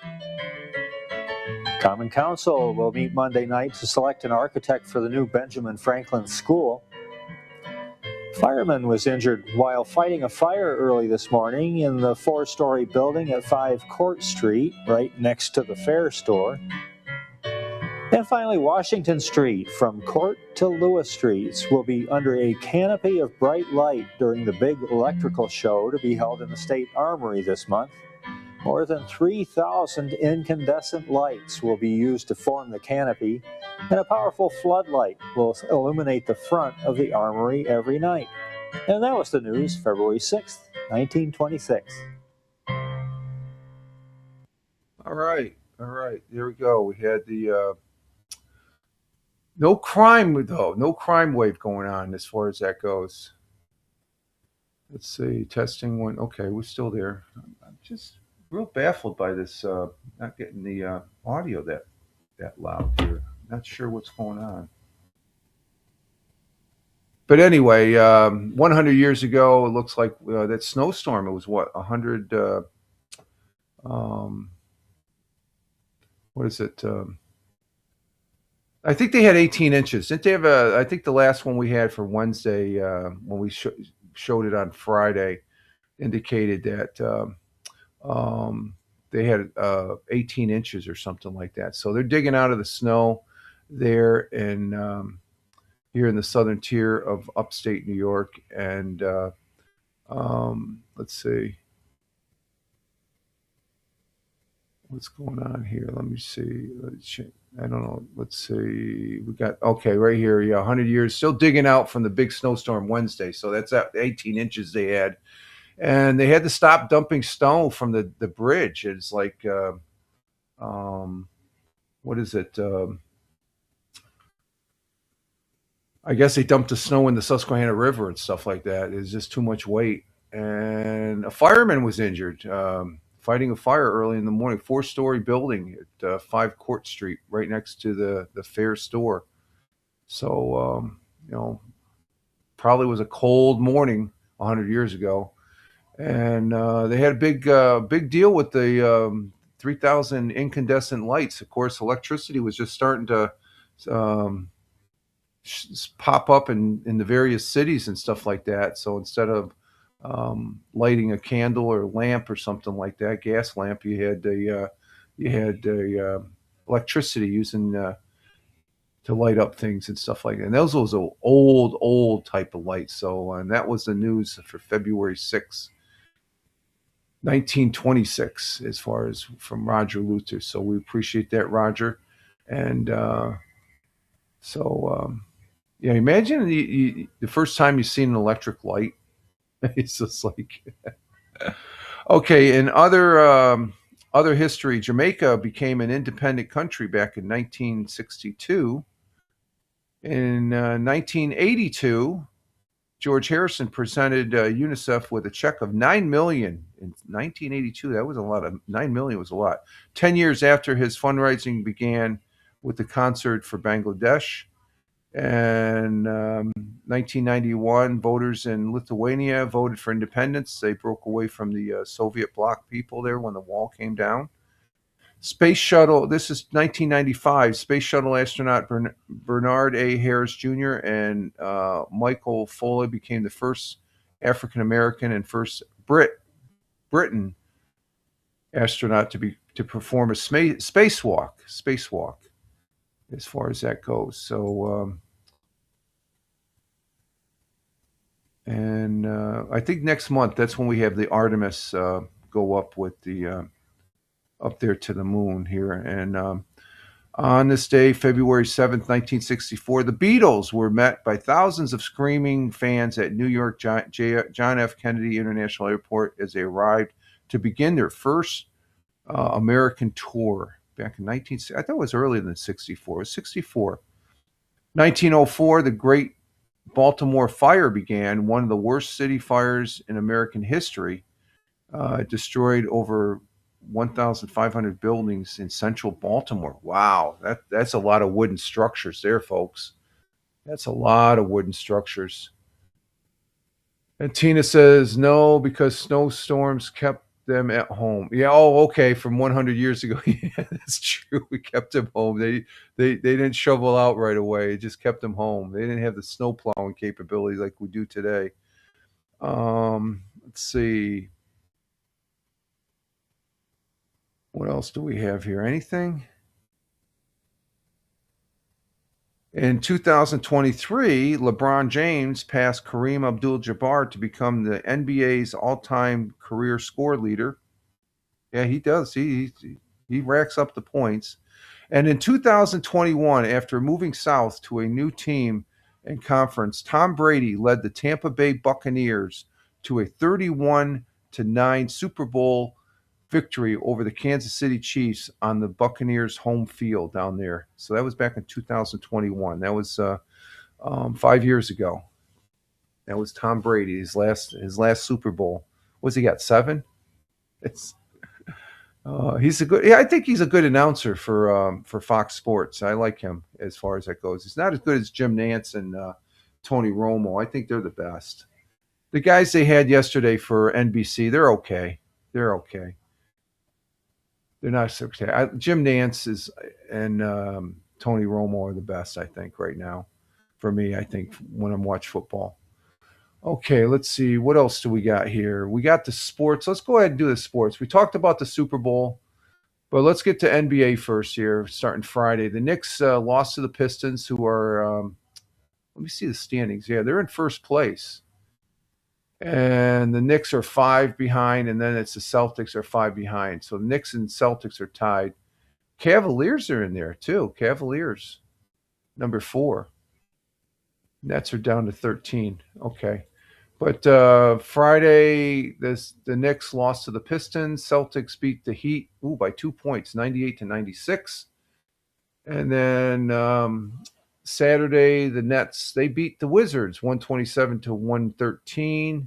Common Council will meet Monday night to select an architect for the new Benjamin Franklin School. Fireman was injured while fighting a fire early this morning in the 4-story building at 5 Court Street, right next to the Fair store. And finally, Washington Street from Court to Lewis Streets will be under a canopy of bright light during the big electrical show to be held in the State Armory this month. More than 3,000 incandescent lights will be used to form the canopy, and a powerful floodlight will illuminate the front of the Armory every night. And that was the news, February 6th, 1926. All right. There we go. We had the no crime, though. No crime wave going on as far as that goes. Let's see. Testing one. Okay, we're still there. I'm just real baffled by this not getting the audio that loud here. Not sure what's going on. But anyway, 100 years ago, it looks like that snowstorm. It was what 100. What is it? I think they had 18 inches. Didn't they have I think the last one we had for Wednesday, when we showed it on Friday, indicated that they had 18 inches or something like that. So they're digging out of the snow there in here in the southern tier of upstate New York. And let's see. What's going on here? Let me see. I don't know. Let's see. We got, okay, right here. Yeah, 100 years. Still digging out from the big snowstorm Wednesday. So that's 18 inches they had. And they had to stop dumping snow from the bridge. It's like, what is it? I guess they dumped the snow in the Susquehanna River and stuff like that. It's just too much weight. And a fireman was injured. Fighting a fire early in the morning, 4-story building at 5 Court Street, right next to the Fair store. So, probably was a cold morning 100 years ago. And they had a big deal with the 3,000 incandescent lights. Of course, electricity was just starting to pop up in the various cities and stuff like that. So instead of lighting a candle or lamp or something like that, gas lamp, you had electricity using to light up things and stuff like that. And those was an old type of light. So and that was the news for February 6th, 1926, as far as from Roger Luther. So we appreciate that, Roger. And yeah, imagine the first time you've seen an electric light. It's just like, okay. In other history, Jamaica became an independent country back in 1962. In 1982, George Harrison presented UNICEF with a check of $9 million in 1982. That was a lot. $9 million was a lot. 10 years after his fundraising began with the Concert for Bangladesh. And 1991, voters in Lithuania voted for independence. They broke away from the Soviet bloc people there when the wall came down. Space shuttle, this is 1995, space shuttle astronaut Bernard A. Harris Jr. and Michael Foley became the first African-American and first Briton astronaut to perform a spacewalk, as far as that goes. So, and I think next month, that's when we have the Artemis go up with the up there to the moon here. And on this day, February 7th, 1964, the Beatles were met by thousands of screaming fans at New York John F. Kennedy International Airport as they arrived to begin their first American tour back in I thought it was earlier than 64. It was 64. 1904, the Great Baltimore Fire began, one of the worst city fires in American history. It destroyed over 1,500 buildings in central Baltimore. Wow, that's a lot of wooden structures there, folks. That's a lot of wooden structures. And Tina says no because snowstorms kept them at home. Yeah. Oh, okay. From 100 years ago. Yeah, that's true. We kept them home. They didn't shovel out right away. It just kept them home. They didn't have the snow plowing capability like we do today. Let's see. What else do we have here? Anything? In 2023, LeBron James passed Kareem Abdul-Jabbar to become the NBA's all-time career score leader. Yeah, he does. He racks up the points. And in 2021, after moving south to a new team and conference, Tom Brady led the Tampa Bay Buccaneers to a 31-9 Super Bowl victory over the Kansas City Chiefs on the Buccaneers home field down there. So that was back in 2021. That was 5 years ago. That was Tom Brady, his last Super Bowl. Was he got 7? He's a good. Yeah, I think he's a good announcer for Fox Sports. I like him as far as that goes. He's not as good as Jim Nantz and Tony Romo. I think they're the best. The guys they had yesterday for NBC, they're okay. They're okay. They're not so okay. Jim Nantz and Tony Romo are the best, I think, right now. For me, I think when I'm watching football. Okay, let's see. What else do we got here? We got the sports. Let's go ahead and do the sports. We talked about the Super Bowl, but let's get to NBA first here, starting Friday. The Knicks lost to the Pistons, who are, let me see the standings. Yeah, they're in first place. And the Knicks are 5 behind, and then it's the Celtics are 5 behind. So the Knicks and Celtics are tied. Cavaliers are in there, too. Cavaliers, number 4. Nets are down to 13. Okay. But Friday, the Knicks lost to the Pistons. Celtics beat the Heat by 2 points, 98-96. And then Saturday, the Nets, they beat the Wizards 127-113.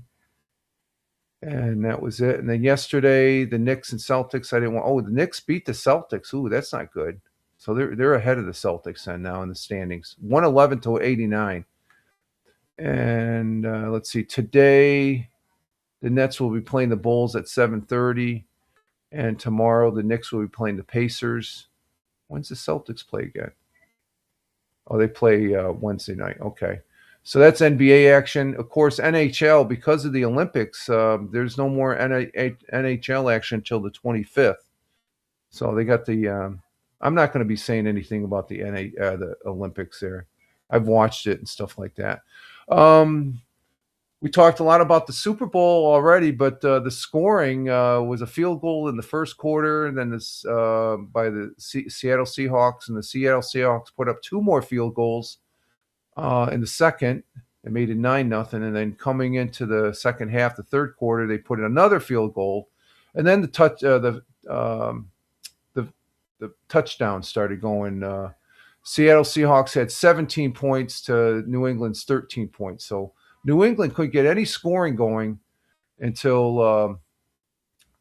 And that was it. And then yesterday, the Knicks and Celtics, the Knicks beat the Celtics. Ooh, that's not good. So they're ahead of the Celtics then now in the standings, 111-89. And let's see, today the Nets will be playing the Bulls at 7:30, and tomorrow the Knicks will be playing the Pacers. When's the Celtics play again? Oh, they play Wednesday night. Okay, so that's NBA action. Of course, NHL, because of the Olympics, there's no more NHL action until the 25th. So they got the. I'm not going to be saying anything about the Olympics there. I've watched it and stuff like that. We talked a lot about the Super Bowl already, but the scoring was a field goal in the first quarter, and then this by the Seattle Seahawks, and the Seattle Seahawks put up 2 more field goals in the second. They made it 9-0, and then coming into the second half, the third quarter, they put in another field goal, and then the touchdown started going. Seattle Seahawks had 17 points to New England's 13 points. So New England couldn't get any scoring going until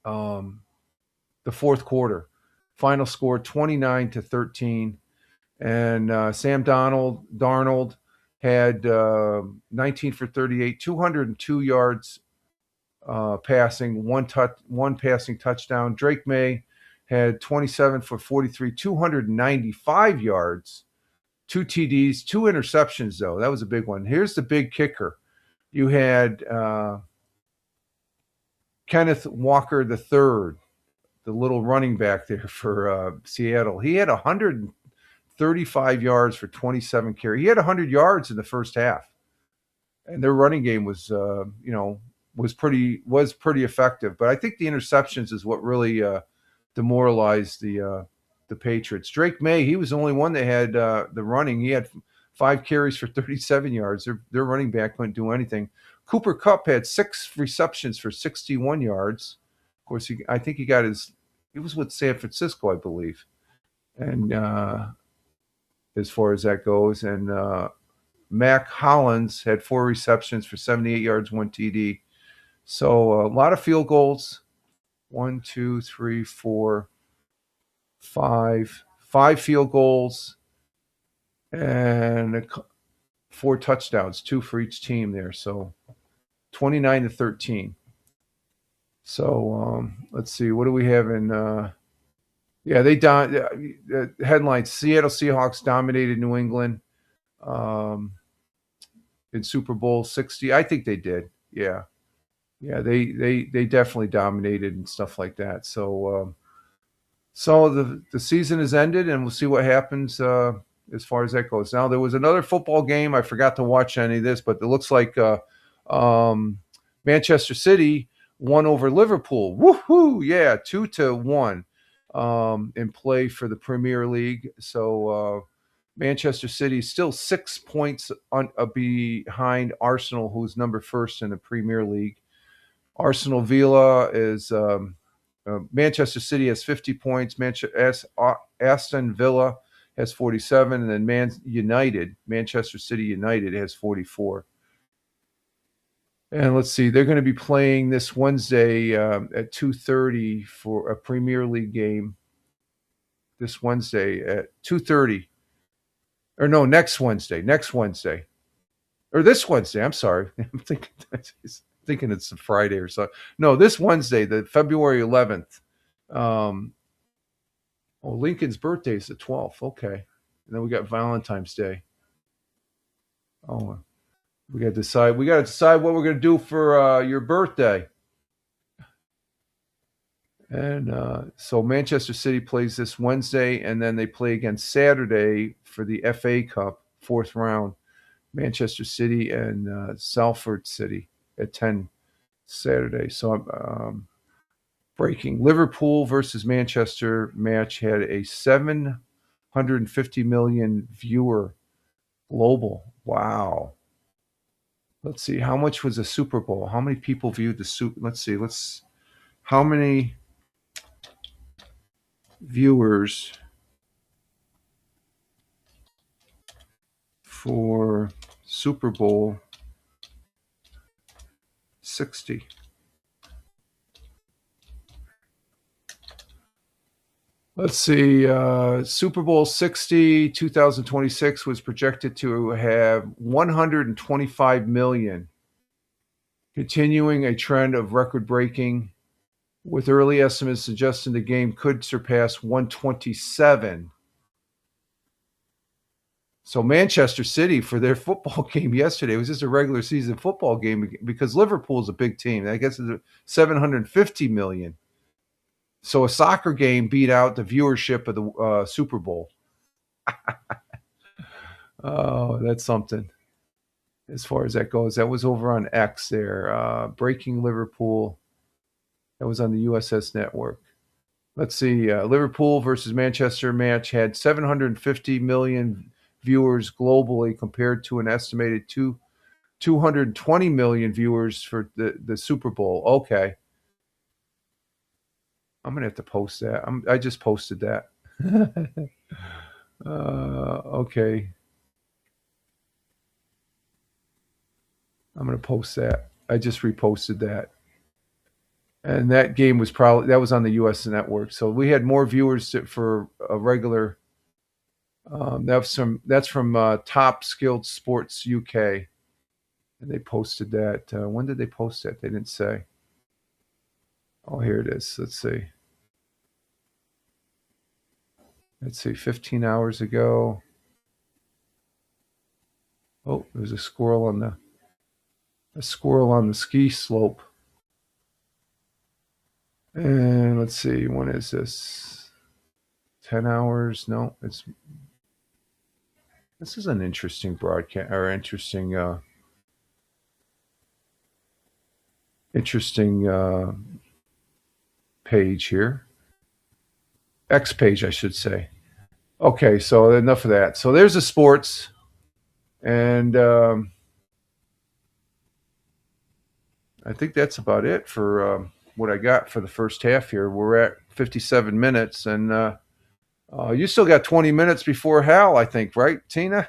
the fourth quarter. Final score 29-13. And Sam Darnold had 19 for 38, 202 yards passing, one passing touchdown. Drake May had 27 for 43, 295 yards, 2 TDs, 2 interceptions, though. That was a big one. Here's the big kicker. You had Kenneth Walker III, the little running back there for Seattle. He had 135 yards for 27 carries. He had 100 yards in the first half. And their running game was pretty effective. But I think the interceptions is what really demoralized the Patriots. Drake May, he was the only one that had the running. He had 5 carries for 37 yards. Their running back couldn't do anything. Cooper Kupp had 6 receptions for 61 yards. Of course, I think he got his He was with San Francisco, I believe. And as far as that goes, and Mac Hollins had 4 receptions for 78 yards, 1 TD. So a lot of field goals. 1, 2, 3, 4, 5. 5 field goals and 4 touchdowns, 2 for each team there. So 29-13. So let's see, what do we have in? Headlines: Seattle Seahawks dominated New England in Super Bowl 60. I think they did. Yeah, they definitely dominated and stuff like that. So the season has ended, and we'll see what happens as far as that goes. Now, there was another football game. I forgot to watch any of this, but it looks like Manchester City won over Liverpool. Woohoo! Yeah, 2-1 in play for the Premier League. So Manchester City is still 6 points behind Arsenal, who's number first in the Premier League. Arsenal Villa is Manchester City has 50 points. Aston Villa has 47, and then Manchester City United has 44. And let's see, they're going to be playing this Wednesday at 2:30 for a Premier League game. This Wednesday at 2:30. Or no, next Wednesday. Or this Wednesday, I'm sorry. I'm thinking it's a Friday or so. No, this Wednesday, the February 11th. Lincoln's birthday is the 12th. Okay. And then we got Valentine's Day. Oh, we got to decide what we're going to do for your birthday. And so Manchester City plays this Wednesday, and then they play again Saturday for the FA Cup, 4th round. Manchester City and Salford City at 10 Saturday. So breaking Liverpool versus Manchester match had a 750 million viewer global. Wow. Let's see, how much was the Super Bowl? How many people viewed the Super? Let's see. How many viewers for Super Bowl 60? Let's see. Super Bowl 60 2026 was projected to have 125 million, continuing a trend of record-breaking, with early estimates suggesting the game could surpass 127. So Manchester City, for their football game yesterday, it was just a regular season football game because Liverpool is a big team. I guess it's 750 million. So a soccer game beat out the viewership of the Super Bowl. Oh, that's something. As far as that goes, that was over on X there. Breaking Liverpool. That was on the USS Network. Let's see. Liverpool versus Manchester match had 750 million viewers globally compared to an estimated 220 million viewers for the Super Bowl. Okay. I'm going to have to post that. I just posted that. Okay. I'm going to post that. I just reposted that. And that game was that was on the US Network. So we had more viewers for a regular. That's from Top Skilled Sports UK. And they posted that. When did they post that? They didn't say. Oh, here it is. Let's see, 15 hours ago. Oh, there's a squirrel on the ski slope. And let's see, when is this? 10 hours? No, this is an interesting broadcast, or interesting page here. X page, I should say. Okay, so enough of that. So there's the sports. And I think that's about it for what I got for the first half here. We're at 57 minutes, and you still got 20 minutes before Hal, I think, right, Tina?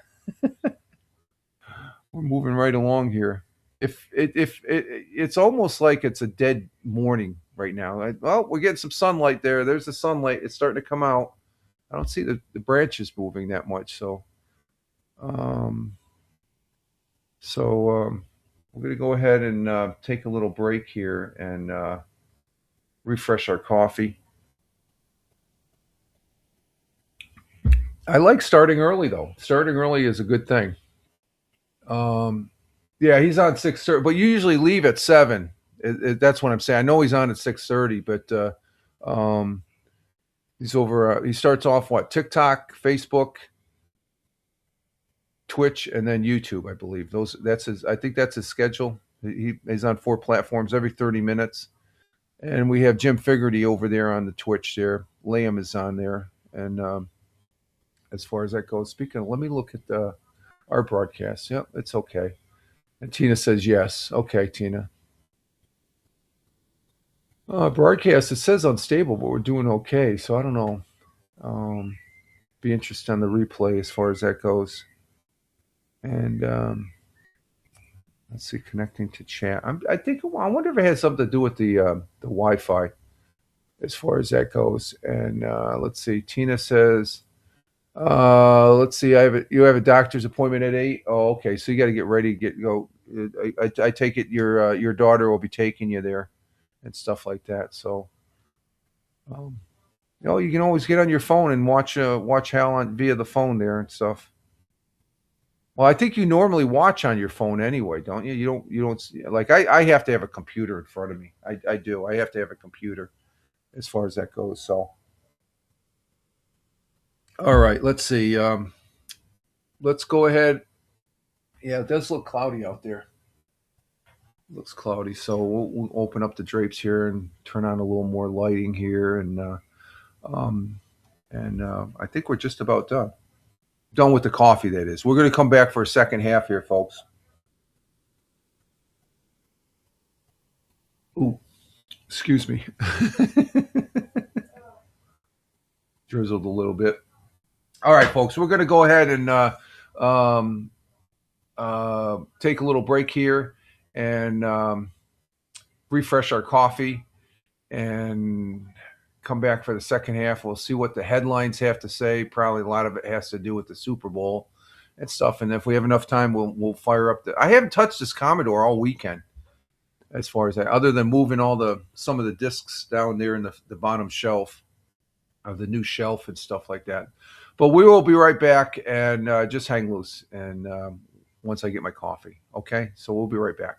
We're moving right along here. If it's almost like it's a dead morning right now. Well, we're getting some sunlight there. There's the sunlight. It's starting to come out. I don't see the branches moving that much. So, we're going to go ahead and take a little break here and refresh our coffee. I like starting early, though. Starting early is a good thing. Yeah, he's on 6:30, but you usually leave at 7. That's what I'm saying. I know he's on at 6:30, but he's over. He starts off TikTok, Facebook, Twitch, and then YouTube. I believe that's his. I think that's his schedule. He's on 4 platforms every 30 minutes, and we have Jim Figerty over there on the Twitch. There, Liam is on there, and as far as that goes, speaking of, let me look at our broadcast. Yep, it's okay. And Tina says yes. Okay, Tina. Broadcast, it says unstable, but we're doing okay. So I don't know. Be interested on the replay as far as that goes. And let's see, connecting to chat. I wonder if it has something to do with the Wi-Fi as far as that goes. And let's see. Tina says, let's see. You have a doctor's appointment at 8. Oh, okay. So you got to get ready to go. I take it your daughter will be taking you there and stuff like that. So, you can always get on your phone and watch Hal via the phone there and stuff. Well, I think you normally watch on your phone anyway, don't you? You don't like I have to have a computer in front of me. I do. I have to have a computer as far as that goes. So, all right, let's see. Let's go ahead. Yeah, it does look cloudy out there. Looks cloudy, so we'll open up the drapes here and turn on a little more lighting here, and I think we're just about done with the coffee. That is, we're going to come back for a second half here, folks. Ooh, excuse me, drizzled a little bit. All right, folks, we're going to go ahead and take a little break here and refresh our coffee and come back for the second half. We'll see what the headlines have to say. Probably a lot of it has to do with the Super Bowl and stuff. And if we have enough time, we'll fire up I haven't touched this Commodore all weekend as far as that, other than moving some of the discs down there in the bottom shelf of the new shelf and stuff like that. But we will be right back, and just hang loose. And once I get my coffee, okay? So we'll be right back.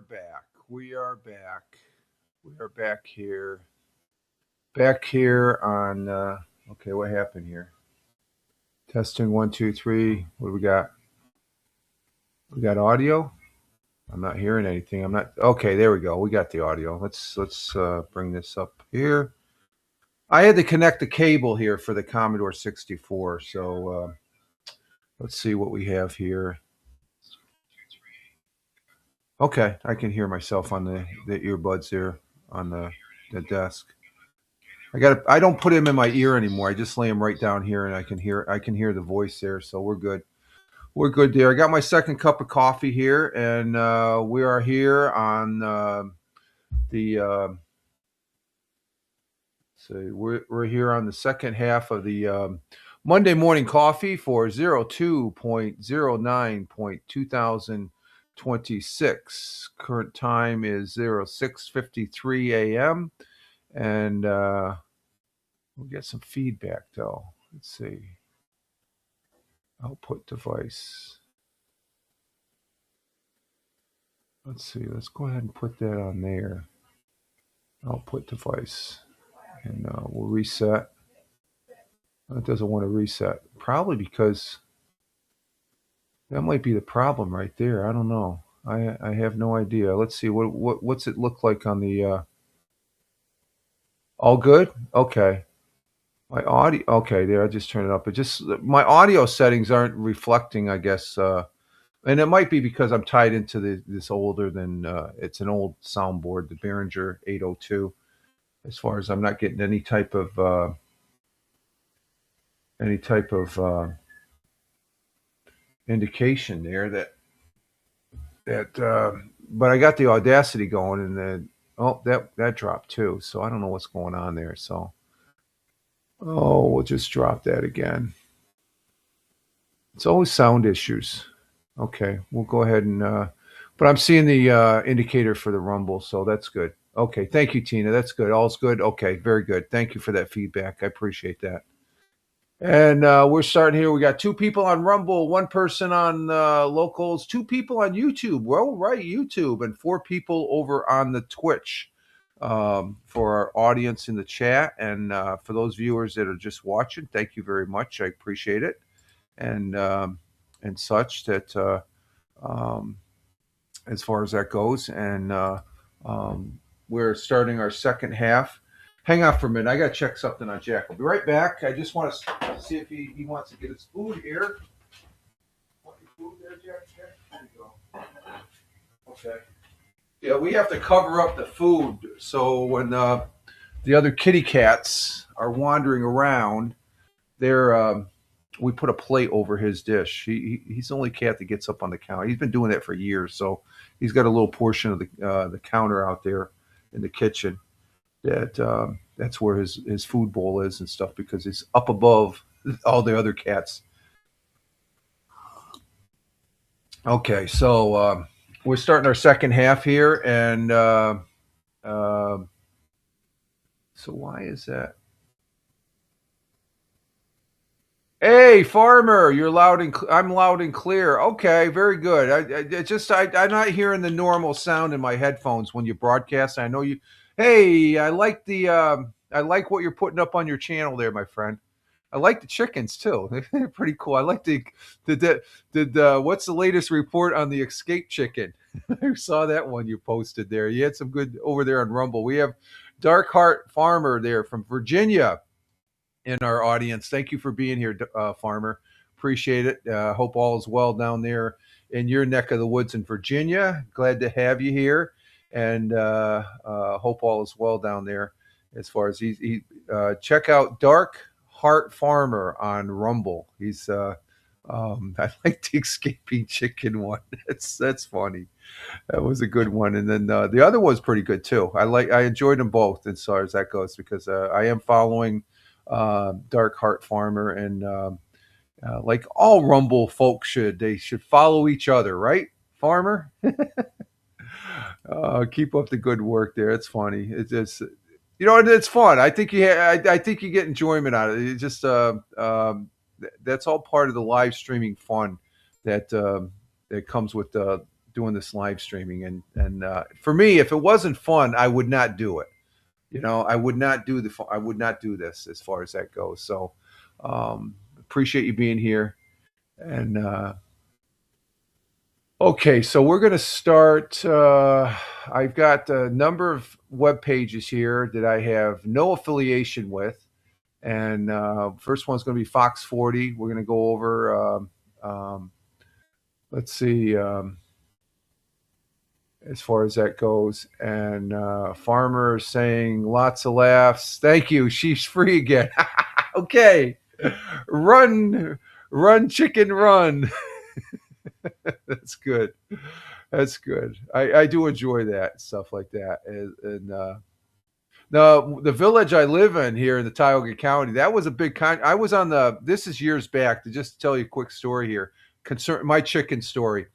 back. We are back. We are back here. Back here on. Okay, what happened here? Testing 1, 2, 3. What do we got? We got audio. I'm not hearing anything. I'm not. Okay, there we go. We got the audio. Let's bring this up here. I had to connect the cable here for the Commodore 64. So let's see what we have here. Okay, I can hear myself on the earbuds there on the desk. I don't put him in my ear anymore. I just lay him right down here, and I can hear the voice there. So we're good. We're good there. I got my second cup of coffee here, and we are here on we're here on the second half of the Monday morning coffee for 02.09.2026. Current time is 06:53 a.m. And we'll get some feedback though. Let's see. Output device. Let's see. Let's go ahead and put that on there. Output device. And we'll reset. It doesn't want to reset. Probably because that might be the problem right there. I don't know. I have no idea. Let's see. What's it look like on the all good? Okay. My audio, okay, there, I just turned it up. It just, my audio settings aren't reflecting, I guess. And it might be because I'm tied into this older than, it's an old soundboard, the Behringer 802. As far as I'm not getting any type of indication there but I got the Audacity going, and then, oh, that dropped too. So I don't know what's going on there. So. Oh, we'll just drop that again. It's always sound issues. Okay, we'll go ahead and, but I'm seeing the indicator for the rumble, so that's good. Okay, thank you, Tina. That's good. All's good. Okay, very good. Thank you for that feedback. I appreciate that. And we're starting here. We got 2 people on Rumble, 1 person on Locals, 2 people on YouTube. Well, right, YouTube, and 4 people over on the Twitch. For our audience in the chat, and for those viewers that are just watching, thank you very much. I appreciate it, and such that as far as that goes, and we're starting our second half. Hang on for a minute. I got to check something on Jack. I'll be right back. I just want to see if he wants to get his food here. Want your food there, Jack? There you go. Okay. Yeah, we have to cover up the food, so when the other kitty cats are wandering around, we put a plate over his dish. He's the only cat that gets up on the counter. He's been doing that for years, so he's got a little portion of the counter out there in the kitchen. That's where his food bowl is and stuff, because it's up above all the other cats. Okay, so. We're starting our second half here, and so why is that? Hey, Farmer, you're loud and I'm loud and clear. Okay, very good. I'm not hearing the normal sound in my headphones when you broadcast. I know you. Hey, I like what you're putting up on your channel there, my friend. I like the chickens too. They're pretty cool. I like what's the latest report on the escaped chicken? I saw that one you posted there. You had some good over there on Rumble. We have Dark Heart Farmer there from Virginia in our audience. Thank you for being here, Farmer. Appreciate it. Hope all is well down there in your neck of the woods in Virginia. Glad to have you here, and hope all is well down there. As far as check out Dark Heart Farmer on Rumble. He's I like the escaping chicken one. That's funny. That was a good one. And then the other was pretty good too. I enjoyed them both as far as that goes, because I am following Dark Heart Farmer, and like all Rumble folks they should follow each other, right, Farmer? Keep up the good work there. It's funny. It's just, it's fun. I think I think you get enjoyment out of it. It just that's all part of the live streaming fun that comes with doing this live streaming. And for me, if it wasn't fun, I would not do it. I would not do this as far as that goes. So appreciate you being here. And okay, so we're going to start. I've got a number of web pages here that I have no affiliation with. And first one's going to be Fox 40. We're going to go over, let's see, as far as that goes. And Farmer saying lots of laughs. Thank you. She's free again. Okay. Run, chicken, run. That's good. That's good. I do enjoy that, stuff like that. And now, the village I live in here in the Tioga County, that was a big I was on this is years back, to just tell you a quick story here, my chicken story.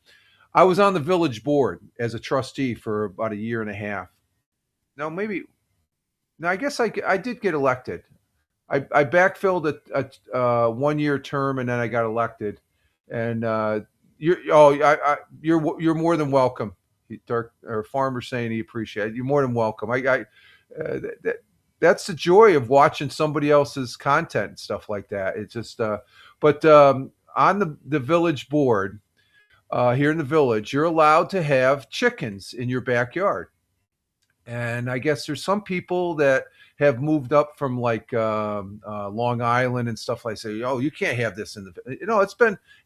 I was on the village board as a trustee for about a year and a half. No, I guess I did get elected. I backfilled a 1-year term, and then I got elected. And you're more than welcome. Farmer saying he appreciates it. You're more than welcome. That's the joy of watching somebody else's content and stuff like that. It's just, but on the village board here in the village, you're allowed to have chickens in your backyard. And I guess there's some people that have moved up from like Long Island and stuff like that. Say, oh, you can't have this in the.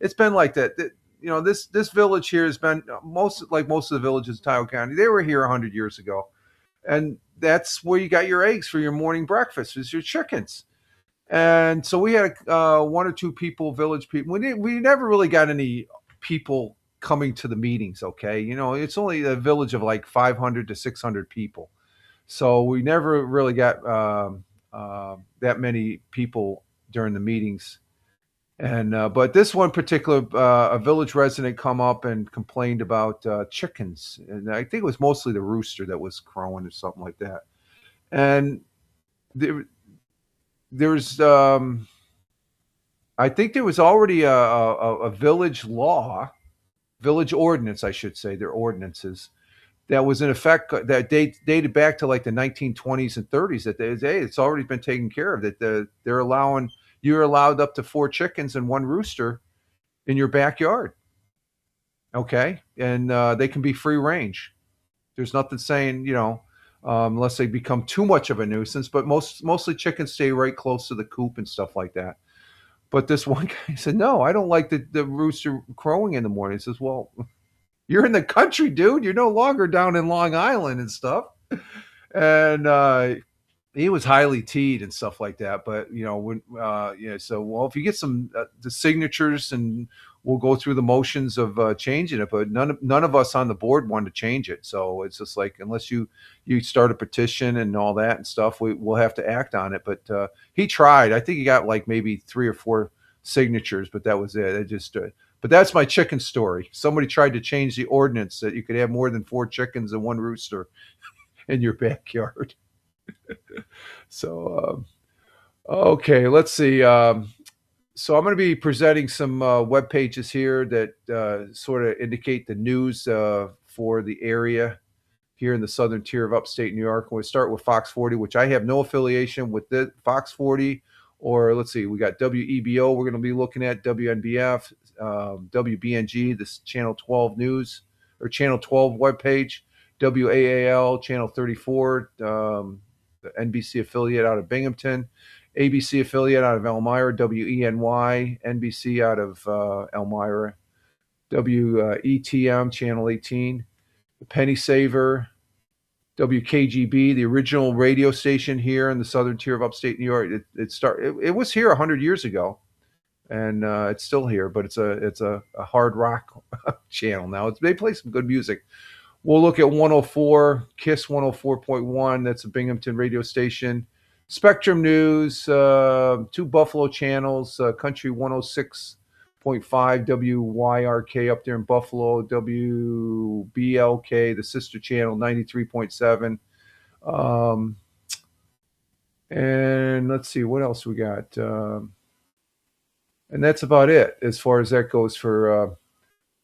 It's been like that. This village here has been most of the villages in Tioga County. They were here 100 years ago, and that's where you got your eggs for your morning breakfast, is your chickens. And so we had 1 or 2 people, village people. We never really got any people coming to the meetings. Okay, it's only a village of like 500 to 600 people, so we never really got that many people during the meetings. And but this one particular a village resident come up and complained about chickens, and I think it was mostly the rooster that was crowing or something like that. And there's I think there was already a village law, village ordinance, I should say, their ordinances that was in effect that dated back to like the 1920s and 30s. That it's already been taken care of. That you're allowed up to 4 chickens and 1 rooster in your backyard. Okay, and they can be free range. There's nothing saying unless they become too much of a nuisance. But mostly chickens stay right close to the coop and stuff like that. But this one guy said, no, I don't like the rooster crowing in the morning. He says, well, you're in the country, dude. You're no longer down in Long Island and stuff. And he was highly teed and stuff like that. But, if you get some the signatures, and we'll go through the motions of changing it. But none of us on the board wanted to change it. So it's just like, unless you start a petition and all that and stuff, we'll have to act on it. But he tried. I think he got like maybe 3 or 4 signatures, but that was it. But that's my chicken story. Somebody tried to change the ordinance that you could have more than 4 chickens and 1 rooster in your backyard. So, okay, let's see. So I'm going to be presenting some web pages here that sort of indicate the news for the area here in the southern tier of upstate New York. We'll start with Fox 40, which I have no affiliation with the Fox 40. Or let's see, we got WEBO. We're going to be looking at WNBF, WBNG, this Channel 12 news or Channel 12 webpage, WAAL, Channel 34, the NBC affiliate out of Binghamton, ABC affiliate out of Elmira, WENY, NBC out of Elmira, WETM, Channel 18, the Penny Saver, WKGB, the original radio station here in the southern tier of upstate New York. It was here 100 years ago, and it's still here, but it's a hard rock channel now. They play some good music. We'll look at 104, KISS 104.1. That's a Binghamton radio station. Spectrum News, 2 Buffalo channels, Country 106.5, WYRK up there in Buffalo, WBLK, the sister channel, 93.7. And let's see, what else we got? And that's about it as far as that goes for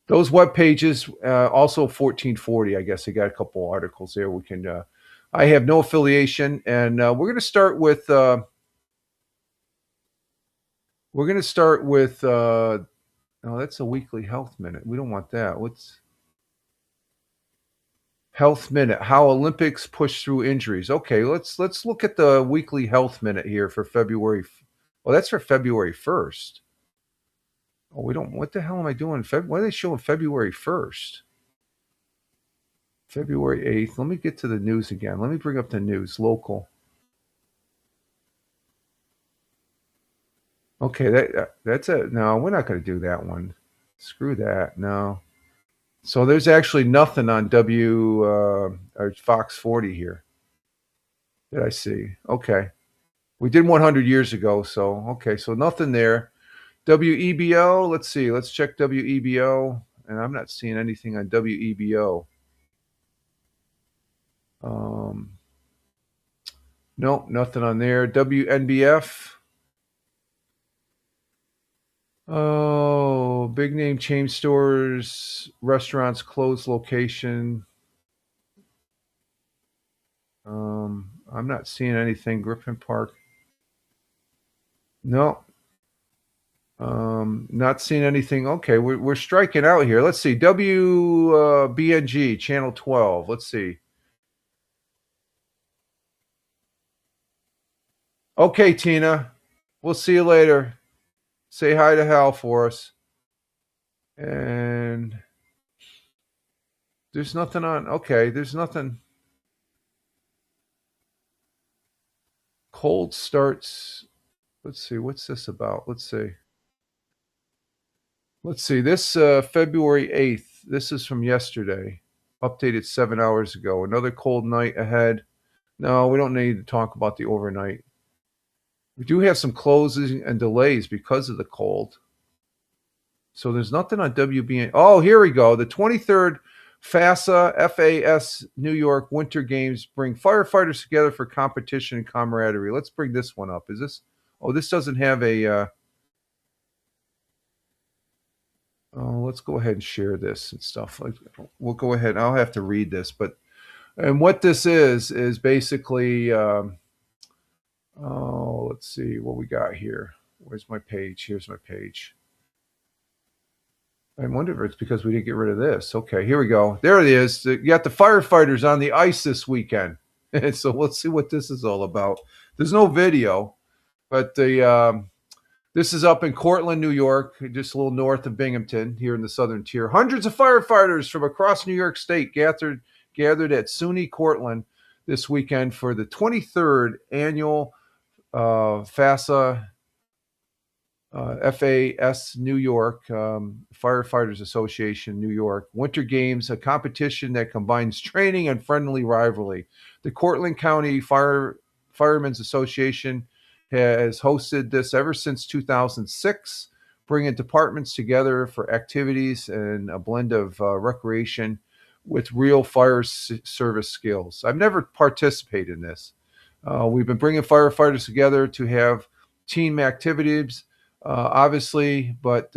those web pages, also 1440. I guess I got a couple articles there. We can. I have no affiliation, and we're going to start with. We're going to start with. Oh, that's a weekly health minute. We don't want that. What's health minute? How Olympics push through injuries. Okay, let's look at the weekly health minute here for February. Well, that's for February 1st. Oh, we don't. What the hell am I doing? Why are they showing February 1st? February 8th. Let me get to the news again. Let me bring up the news. Local. Okay, that's it. No, we're not going to do that one. Screw that. No. So there's actually nothing on or Fox 40 here that I see. Okay. We did 100 years ago, so okay, so nothing there. WEBO, let's see. Let's check WEBO, and I'm not seeing anything on WEBO. No, nothing on there. WNBF. Oh, big name chain stores, restaurants, closed location. I'm not seeing anything. Griffin Park. No. Not seeing anything. Okay, we're striking out here. Let's see. WBNG, channel 12. Let's see. Okay, Tina. We'll see you later. Say hi to Hal for us. And there's nothing on. Okay, there's nothing. Cold starts. Let's see. What's this about? Let's see. This February 8th. This is from yesterday. Updated 7 hours ago. Another cold night ahead. No, we don't need to talk about the overnight. We do have some closing and delays because of the cold. So there's nothing on WBN. Oh, here we go. The 23rd FAS New York Winter Games bring firefighters together for competition and camaraderie. Let's bring this one up. Is this? Oh, this doesn't have a. Let's go ahead and share this and stuff. We'll go ahead. I'll have to read this, and what this is basically. Let's see what we got here. Where's my page? Here's my page. I wonder if it's because we didn't get rid of this. Okay, here we go. There it is. You got the firefighters on the ice this weekend. And so let's see what this is all about. There's no video, but this is up in Cortland, New York, just a little north of Binghamton, here in the Southern Tier. Hundreds of firefighters from across New York State gathered at SUNY Cortland this weekend for the 23rd annual FAS New York, Firefighters Association, New York, Winter Games, a competition that combines training and friendly rivalry. The Cortland County Firemen's Association has hosted this ever since 2006, bringing departments together for activities and a blend of recreation with real fire service skills. I've never participated in this. We've been bringing firefighters together to have team activities, obviously, but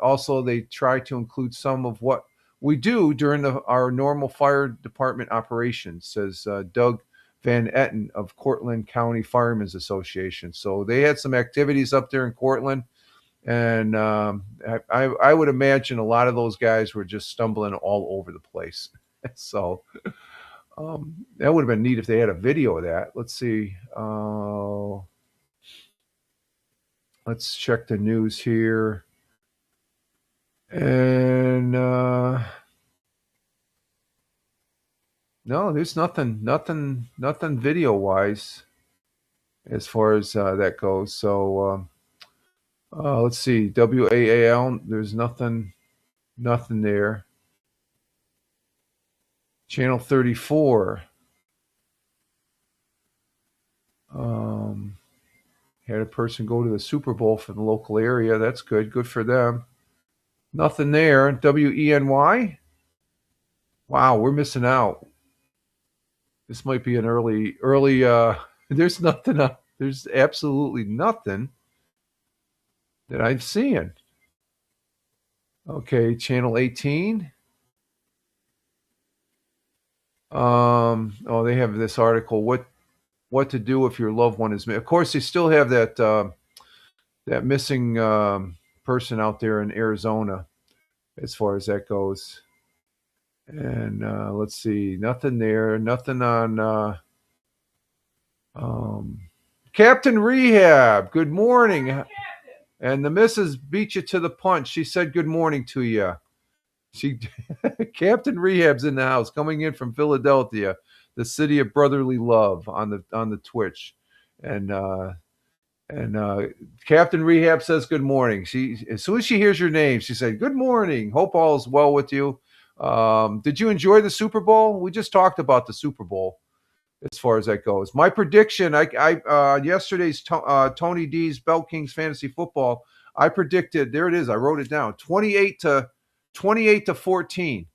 also they try to include some of what we do during our normal fire department operations, says Doug Van Etten of Cortland County Firemen's Association. So they had some activities up there in Cortland, and I would imagine a lot of those guys were just stumbling all over the place. So that would have been neat if they had a video of that. Let's see. Let's check the news here. And no, there's nothing video wise as far as that goes. So let's see. WAAL, there's nothing there. Channel 34. Had a person go to the Super Bowl from the local area. That's good. Good for them. Nothing there. WENY. Wow, we're missing out. This might be an early. There's nothing. There's absolutely nothing that I'm seeing. Okay, channel 18. Oh, they have this article. What to do if your loved one is missing? Of course, they still have that missing person out there in Arizona, as far as that goes. And let's see, nothing there, nothing on um, Captain Rehab. Good morning. And the missus beat you to the punch. She said good morning to you. She Captain Rehab's in the house, coming in from Philadelphia, the city of brotherly love, on the Twitch, and Captain Rehab says good morning. She, as soon as she hears your name, she said good morning. Hope all is well with you. Did you enjoy the Super Bowl? We just talked about the Super Bowl as far as that goes. My prediction, yesterday's Tony D's Bell Kings Fantasy Football, I predicted, there it is, I wrote it down, 28 to 14.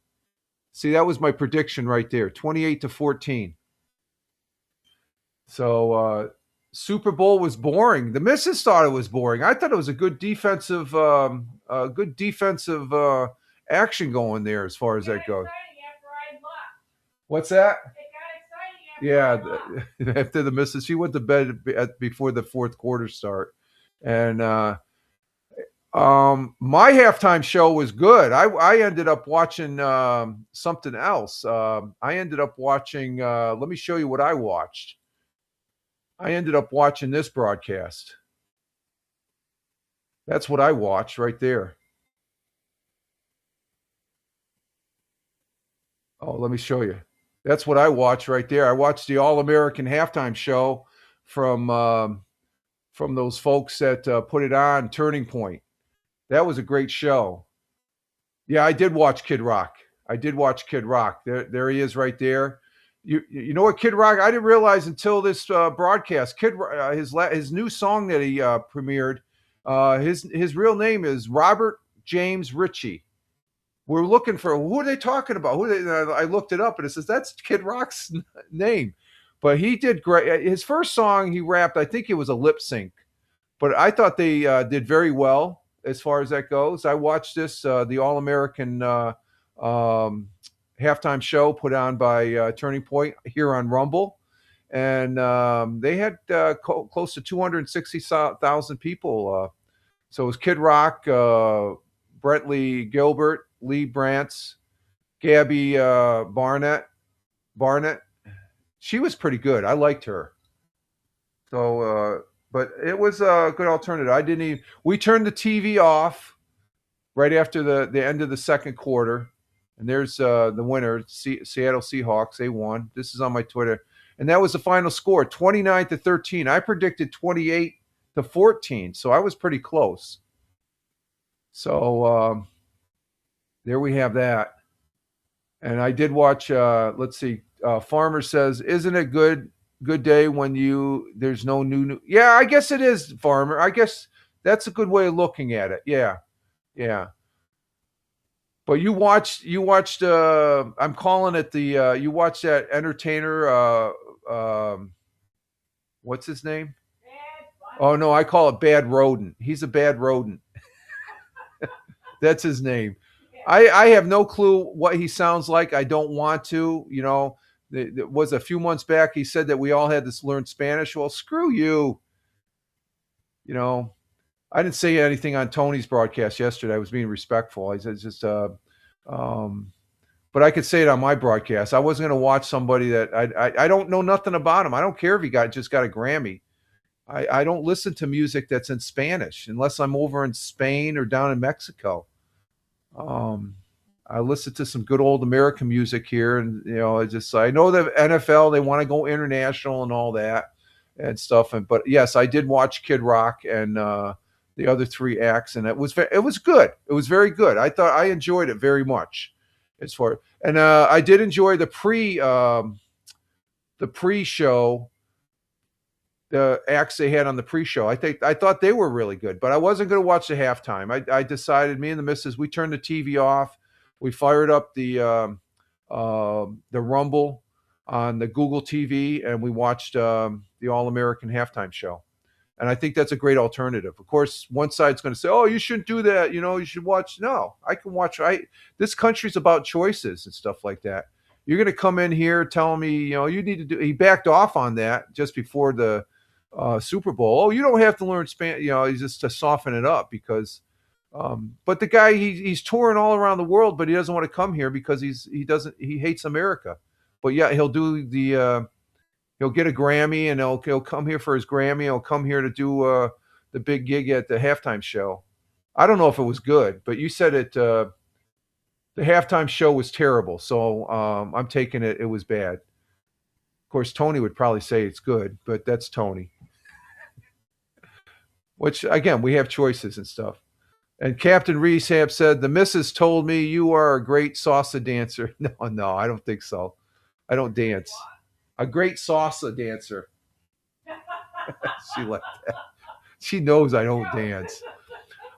See, that was my prediction right there, 28 to 14. So Super Bowl was boring. The missus thought it was boring. I thought it was a good defensive action going there as far as that goes. What's that? Yeah, after the missus, she went to bed before the fourth quarter start, and my halftime show was good. I ended up watching something else. I ended up watching. Let me show you what I watched. I ended up watching this broadcast. That's what I watched right there. Oh, let me show you. That's what I watched right there. I watched the All-American halftime show from those folks that put it on, Turning Point. That was a great show. Yeah, I did watch Kid Rock. There he is right there. You know what, Kid Rock? I didn't realize until this broadcast. His new song that he premiered. His real name is Robert James Ritchie. We're looking for, who are they talking about? I looked it up and it says that's Kid Rock's name. But he did great. His first song he rapped, I think it was a lip sync. But I thought they did very well as far as that goes. I watched this, the All-American halftime show put on by Turning Point here on Rumble. And they had close to 260,000 people. So it was Kid Rock, Brentley Gilbert, Lee Brantz, Gabby Barnett. She was pretty good. I liked her. So, but it was a good alternative. We turned the TV off right after the end of the second quarter. And there's the winner, Seattle Seahawks. They won. This is on my Twitter. And that was the final score, 29 to 13. I predicted 28 to 14. So I was pretty close. So there we have that. And I did watch, let's see, Farmer says, isn't it good day when there's no new. Yeah, I guess it is, Farmer. I guess that's a good way of looking at it. Yeah. But you watched I'm calling it you watched that entertainer, what's his name? Oh no, I call it Bad Rodent. He's a bad rodent. That's his name. I have no clue what he sounds like. I don't want to. It was a few months back. He said that we all had to learn Spanish. Well, screw you. I didn't say anything on Tony's broadcast yesterday. I was being respectful. I said just, but I could say it on my broadcast. I wasn't going to watch somebody that I don't know nothing about him. I don't care if he just got a Grammy. I don't listen to music that's in Spanish unless I'm over in Spain or down in Mexico. I listen to some good old American music here, and I know the NFL, they want to go international and all that and stuff. But yes, I did watch Kid Rock and the other three acts, and it was good. It was very good. I enjoyed it very much. I did enjoy the pre-show. The acts they had on the pre-show, I thought they were really good, but I wasn't going to watch the halftime. I decided, me and the missus, we turned the TV off. We fired up the Rumble on the Google TV, and we watched the All-American halftime show. And I think that's a great alternative. Of course, one side's going to say, "Oh, you shouldn't do that. You should watch." No, I can watch. This country's about choices and stuff like that. You're going to come in here telling me, you need to do. He backed off on that just before the Super Bowl. Oh, you don't have to learn Spanish. He's just to soften it up because. But the guy, he's touring all around the world, but he doesn't want to come here because he hates America. But yeah, he'll do he'll get a Grammy and he'll come here for his Grammy. He'll come here to do the big gig at the halftime show. I don't know if it was good, but you said the halftime show was terrible. So I'm taking it was bad. Of course, Tony would probably say it's good, but that's Tony. Which, again, we have choices and stuff. And Captain Rehab said, the missus told me you are a great salsa dancer. No, I don't think so. I don't dance. A great salsa dancer. She like that. She knows I don't dance.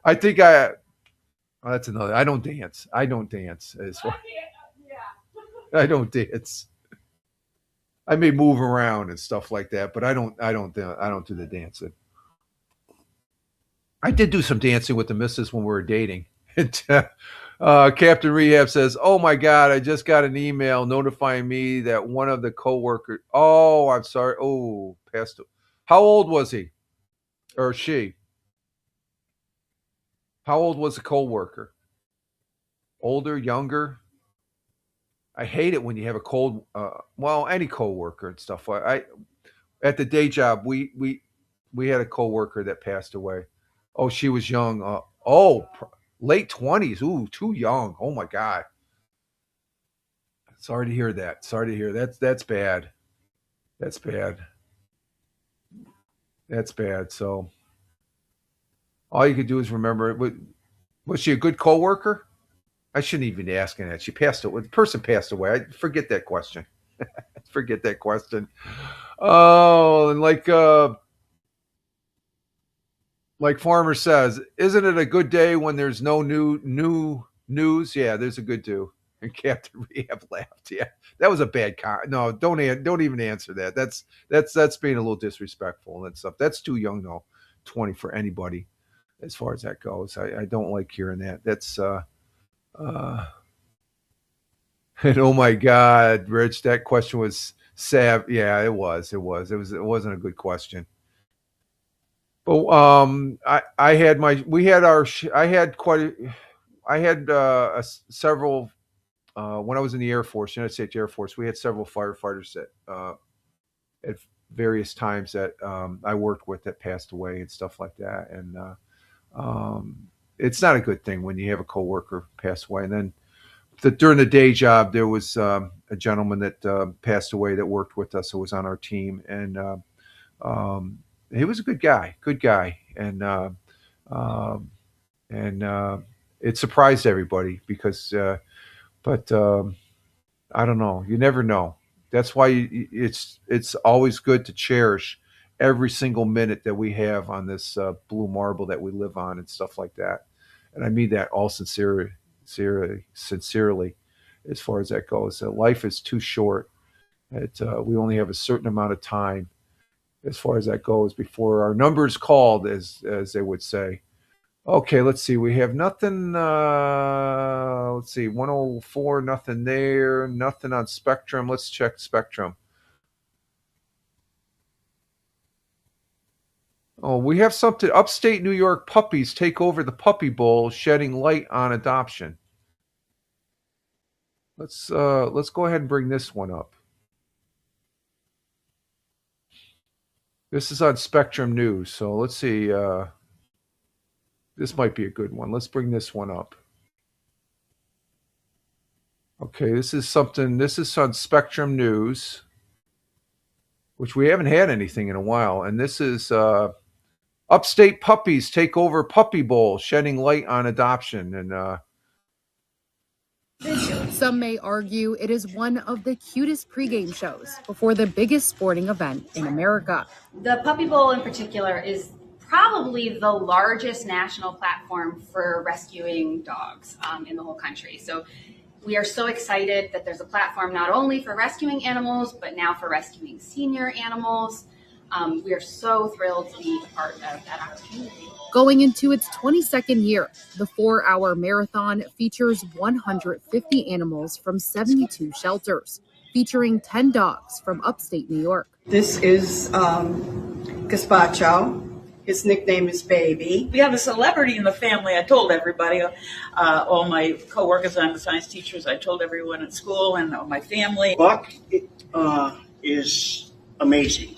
I think that's another. I don't dance. I don't dance. I don't dance. I may move around and stuff like that, but I don't do the dancing. I did do some dancing with the missus when we were dating. Captain Rehab says, "Oh my God, I just got an email notifying me that one of the coworkers." Oh, I'm sorry. Oh, passed. How old was he or she? How old was the coworker? Older, younger? I hate it when you have any coworker and stuff. At the day job, we had a coworker that passed away. Oh, she was young. Late 20s. Ooh, too young. Oh my God. Sorry to hear that. That's bad. That's bad. That's bad. So all you could do is remember it. Was she a good coworker? I shouldn't even be asking that. She passed away. The person passed away. I forget that question. Forget that question. Oh, and like Farmer says, isn't it a good day when there's no new news? Yeah, there's a good do. And Captain Rehab laughed. Yeah, that was a bad comment. No, don't even answer that. That's being a little disrespectful and stuff. That's too young though, 20 for anybody, as far as that goes. I don't like hearing that. That's and oh my God, Rich, that question was sad. Yeah, it was. It wasn't a good question. But I had several when I was in the Air Force, United States Air Force. We had several firefighters that at various times that I worked with that passed away and stuff like that. And it's not a good thing when you have a coworker pass away. And then during the day job, there was a gentleman that passed away that worked with us, who was on our team, and he was a good guy, and it surprised everybody because, but I don't know. You never know. That's why it's always good to cherish every single minute that we have on this blue marble that we live on and stuff like that. And I mean that all sincerely, as far as that goes. Life is too short. We only have a certain amount of time, as far as that goes, before our number's called, as they would say. Okay, let's see. We have nothing. Let's see, 104, nothing there, nothing on Spectrum. Let's check Spectrum. Oh, we have something. Upstate New York puppies take over the Puppy Bowl, shedding light on adoption. Let's go ahead and bring this one up. This is on Spectrum News, so let's see. This might be a good one. Let's bring this one up. Okay, this is on Spectrum News, which we haven't had anything in a while. And this is upstate puppies take over Puppy Bowl, shedding light on adoption. And some may argue it is one of the cutest pregame shows before the biggest sporting event in America. The Puppy Bowl in particular is probably the largest national platform for rescuing dogs in the whole country. So we are so excited that there's a platform not only for rescuing animals, but now for rescuing senior animals. We are so thrilled to be part of that opportunity. Going into its 22nd year, the 4-hour marathon features 150 animals from 72 shelters, featuring 10 dogs from upstate New York. This is Gazpacho. His nickname is Baby. We have a celebrity in the family. I told everybody, all my coworkers, I'm the science teachers. I told everyone at school and my family. Buck is amazing.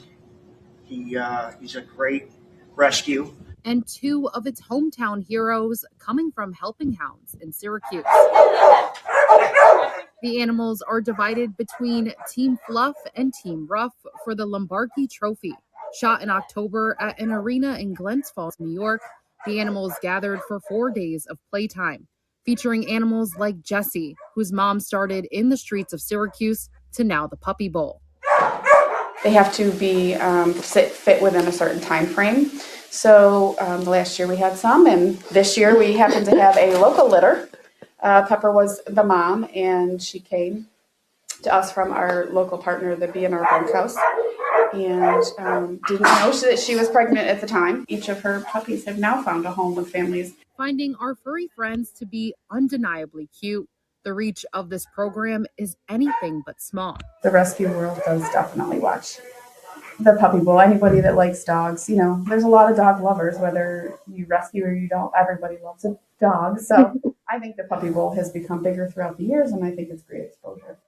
He's a great rescue. And 2 of its hometown heroes coming from Helping Hounds in Syracuse. The animals are divided between Team Fluff and Team Rough for the Lombardi Trophy. Shot in October at an arena in Glens Falls, New York, the animals gathered for 4 days of playtime, featuring animals like Jessie, whose mom started in the streets of Syracuse, to now the Puppy Bowl. They have to be fit within a certain time frame. So last year we had some, and this year we happened to have a local litter. Pepper was the mom, and she came to us from our local partner, the B&R Bunkhouse, and didn't know that she was pregnant at the time. Each of her puppies have now found a home with families. Finding our furry friends to be undeniably cute, the reach of this program is anything but small. The rescue world does definitely watch the Puppy Bowl. Anybody that likes dogs, there's a lot of dog lovers, whether you rescue or you don't, everybody loves a dog. So I think the Puppy Bowl has become bigger throughout the years, and I think it's great exposure.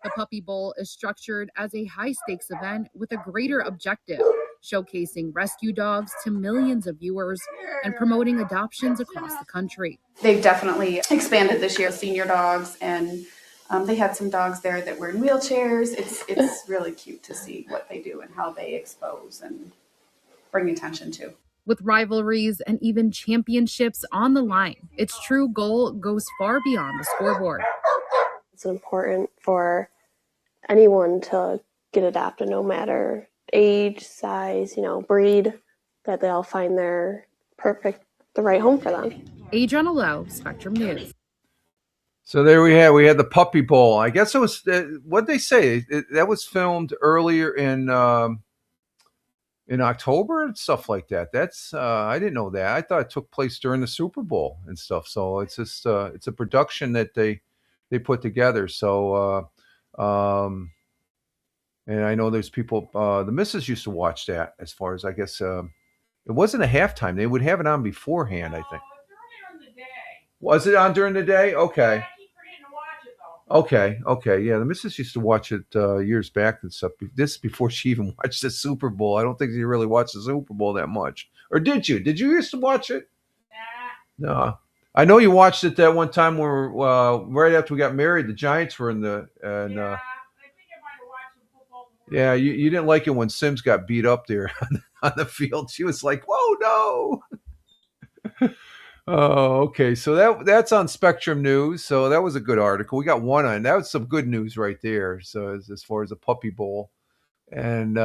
The Puppy Bowl is structured as a high-stakes event with a greater objective, showcasing rescue dogs to millions of viewers and promoting adoptions across the country. They've definitely expanded this year, senior dogs, and they had some dogs there that were in wheelchairs. It's really cute to see what they do and how they expose and bring attention to. With rivalries and even championships on the line, its true goal goes far beyond the scoreboard. It's important for anyone to get adopted, no matter age, size, breed, that they all find the right home for them. Adriana Lowe, Spectrum News. So there we had the Puppy Bowl. I guess it was what they say that was filmed earlier in October and stuff like that. That's I didn't know that. I thought it took place during the Super Bowl and stuff. So it's just it's a production that they put together. So and I know there's people. The missus used to watch that. As far as I guess, it wasn't a halftime. They would have it on beforehand. I think. Was it on during the day? Okay. Okay. Yeah, the missus used to watch it years back and stuff. This before she even watched the Super Bowl. I don't think she really watched the Super Bowl that much. Or did you? Did you used to watch it? No. I know you watched it that one time where right after we got married, the Giants were in the I think I might have watched some football. Yeah, you didn't like it when Sims got beat up there on the field. She was like, "Whoa, no!" Oh, okay. So that's on Spectrum News. So that was a good article. We got one on that. Was some good news right there. So as far as the Puppy Bowl, and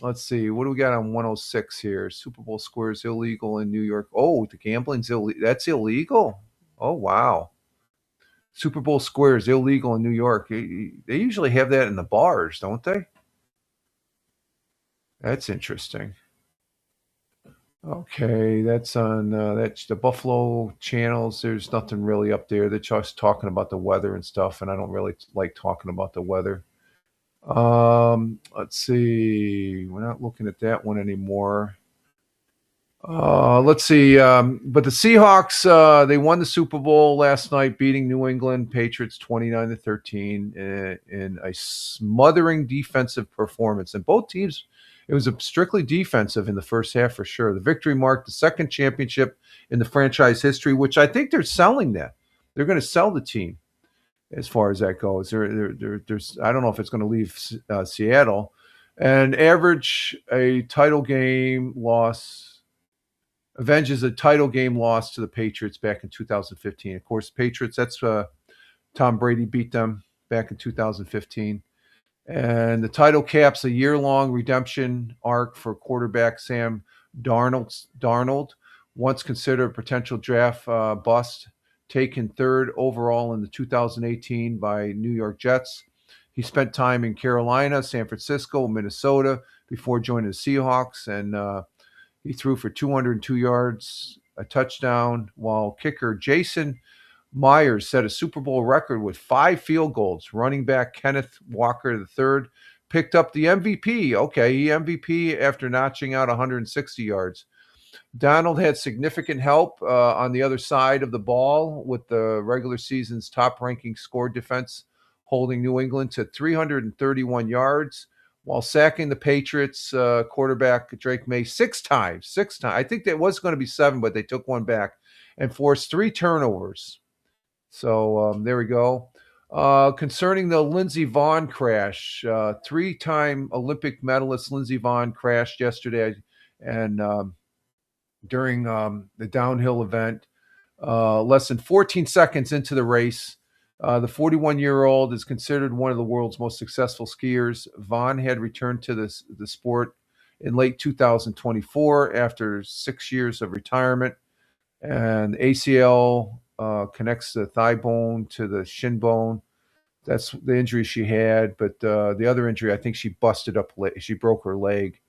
let's see, what do we got on 106 here? Super Bowl squares illegal in New York. Oh, the gambling's illegal. That's illegal. Oh, wow. Super Bowl squares illegal in New York. They usually have that in the bars, don't they? That's interesting. Okay, that's on that's the Buffalo channels. There's nothing really up there. They're just talking about the weather and stuff, and I don't really like talking about the weather. Let's see. We're not looking at that one anymore. Let's see. But the Seahawks, they won the Super Bowl last night, beating New England Patriots 29-13 in a smothering defensive performance. And both teams, it was a strictly defensive in the first half for sure. The victory marked the second championship in the franchise history, which I think they're selling that. They're going to sell the team as far as that goes. There's I don't know if it's going to leave Seattle. And average a title game loss, avenges a title game loss to the Patriots back in 2015. Of course, Patriots, that's Tom Brady beat them back in 2015. And the title caps a year-long redemption arc for quarterback Sam Darnold, once considered a potential draft bust, taken third overall in the 2018 by New York Jets. He spent time in Carolina, San Francisco, Minnesota before joining the Seahawks, and he threw for 202 yards, a touchdown, while kicker Jason Myers set a Super Bowl record with 5 field goals. Running back Kenneth Walker III picked up the MVP. Okay, he MVP after notching out 160 yards. Donald had significant help on the other side of the ball with the regular season's top-ranking score defense, holding New England to 331 yards while sacking the Patriots quarterback Drake May 6 times. 6 times. I think that was going to be 7, but they took one back and forced 3 turnovers. So there we go. Concerning the Lindsey Vonn crash, 3-time Olympic medalist Lindsey Vonn crashed yesterday, and during the downhill event, less than 14 seconds into the race. The 41-year-old is considered one of the world's most successful skiers. Vonn had returned to the sport in late 2024 after 6 years of retirement, and ACL connects the thigh bone to the shin bone. That's the injury she had, but the other injury, I think she busted up. She broke her leg.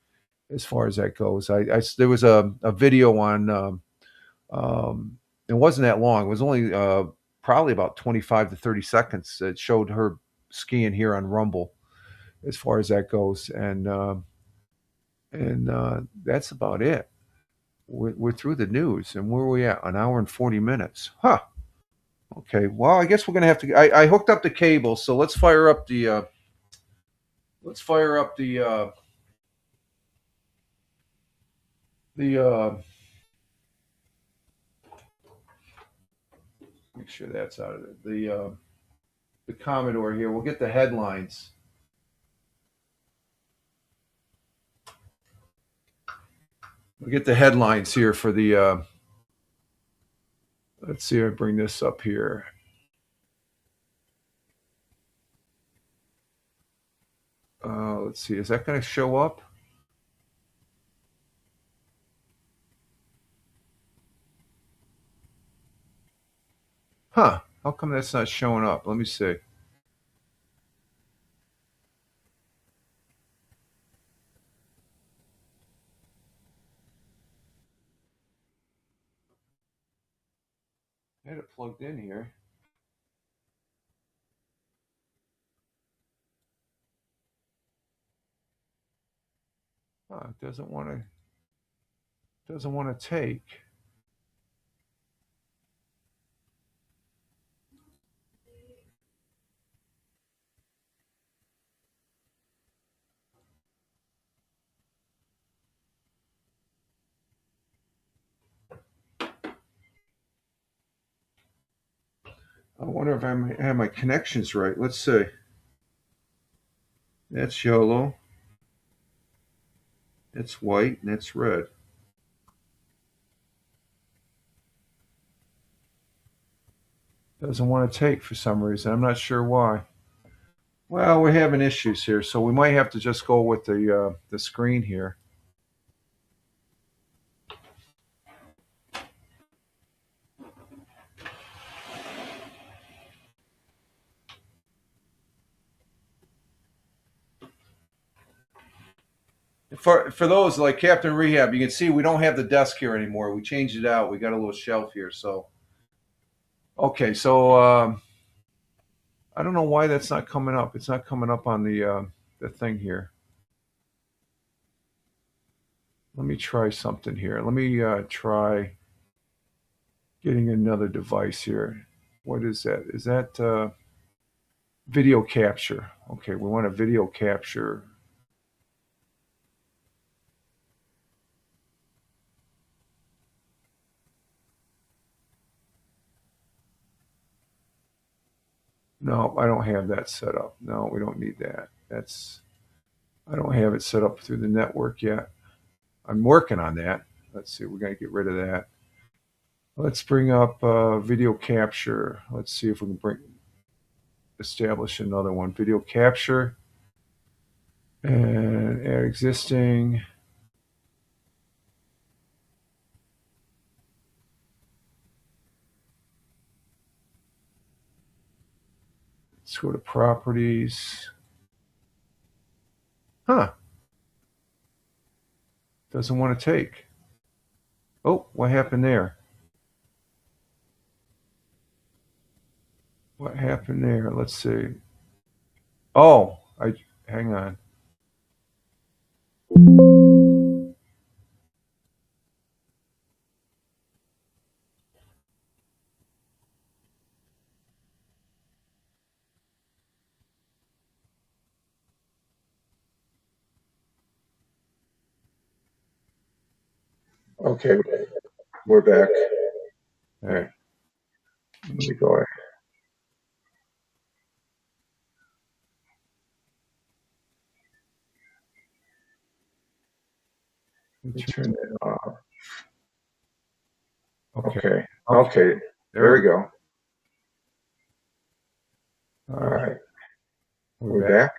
As far as that goes, there was a video on. It wasn't that long. It was only probably about 25 to 30 seconds. That showed her skiing here on Rumble. As far as that goes, and that's about it. We're through the news, and where are we at? An hour and 40 minutes. Huh. Okay. Well, I guess we're gonna have to. I hooked up the cable, so let's fire up the. Make sure that's out of it. The Commodore here. We'll get the headlines. We'll get the headlines here for the. Let's see if I bring this up here. Let's see. Is that going to show up? Huh. How come that's not showing up? Let me see. I had it plugged in here. It doesn't want to take. I wonder if I have my connections right. Let's see. That's yellow. That's white, and that's red. Doesn't want to take for some reason. I'm not sure why. Well, we're having issues here, so we might have to just go with the screen here. For those like Captain Rehab, you can see we don't have the desk here anymore. We changed it out. We got a little shelf here. So, okay. So I don't know why that's not coming up. It's not coming up on the thing here. Let me try something here. Let me try getting another device here. What is that? Is that video capture? Okay, we want a video capture. No, I don't have that set up. No, we don't need that. I don't have it set up through the network yet. I'm working on that. Let's see, we're going to get rid of that. Let's bring up video capture. Let's see if we can establish another one. Video capture and add existing. Let's Let's go to properties. Huh. Doesn't want to take. Oh, what happened there? What happened there? Let's see. Oh, hang on. Okay, we're back. All right. Let me go ahead. Let me turn it off. Okay. Okay. There we go. All right. We're back.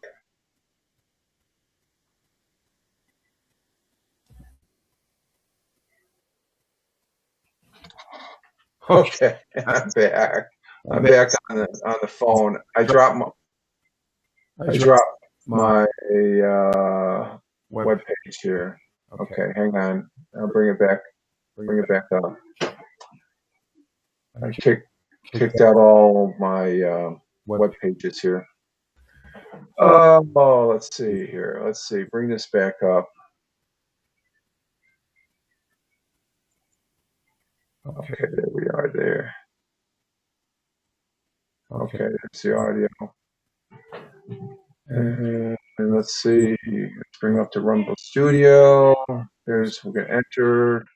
Okay. I'm back. I'm back on the phone. I dropped my web page here. Okay, hang on. I'll bring it back. Bring it back up. I kicked out all my web pages here. Oh, let's see here. Let's see. Bring this back up. Okay, there we are there. Okay, there's the audio. And let's see. Let's bring up the Rumble Studio. We're going to enter.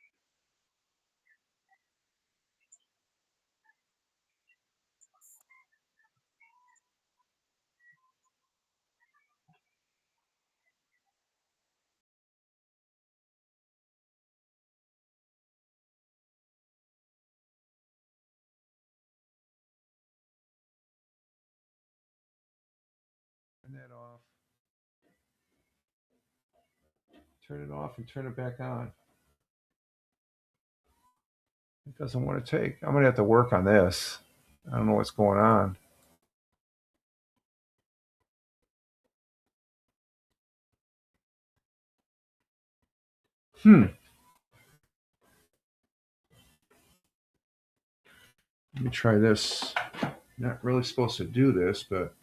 Turn that off. Turn it off and turn it back on. It doesn't want to take. I'm going to have to work on this. I don't know what's going on. Let me try this. Not really supposed to do this, but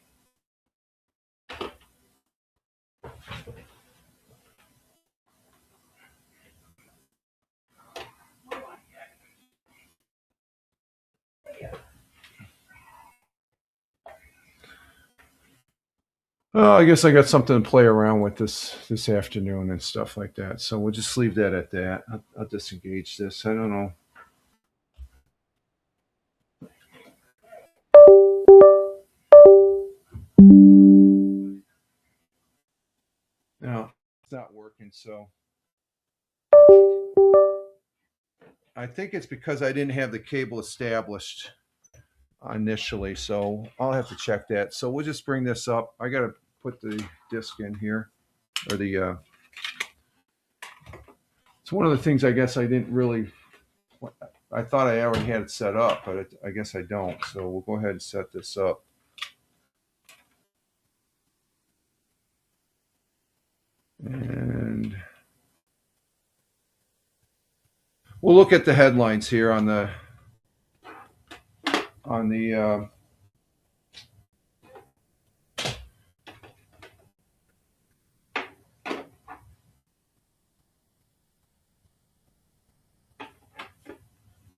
I guess I got something to play around with this afternoon and stuff like that. So we'll just leave that at that. I'll disengage this. I don't know. No, it's not working. So I think it's because I didn't have the cable established initially. So I'll have to check that. So we'll just bring this up. I got to put the disc in here, or the. It's one of the things I guess I didn't really. I thought I already had it set up, but I guess I don't. So we'll go ahead and set this up. And we'll look at the headlines here on the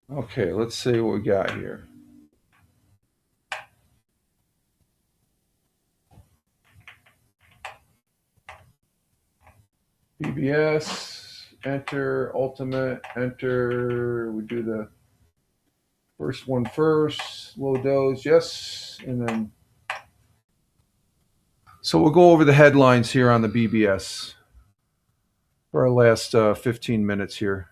okay, let's see what we got here. BBS, enter, ultimate, enter. We do the first one first, low dose, yes, and then. So we'll go over the headlines here on the BBS for our last 15 minutes here.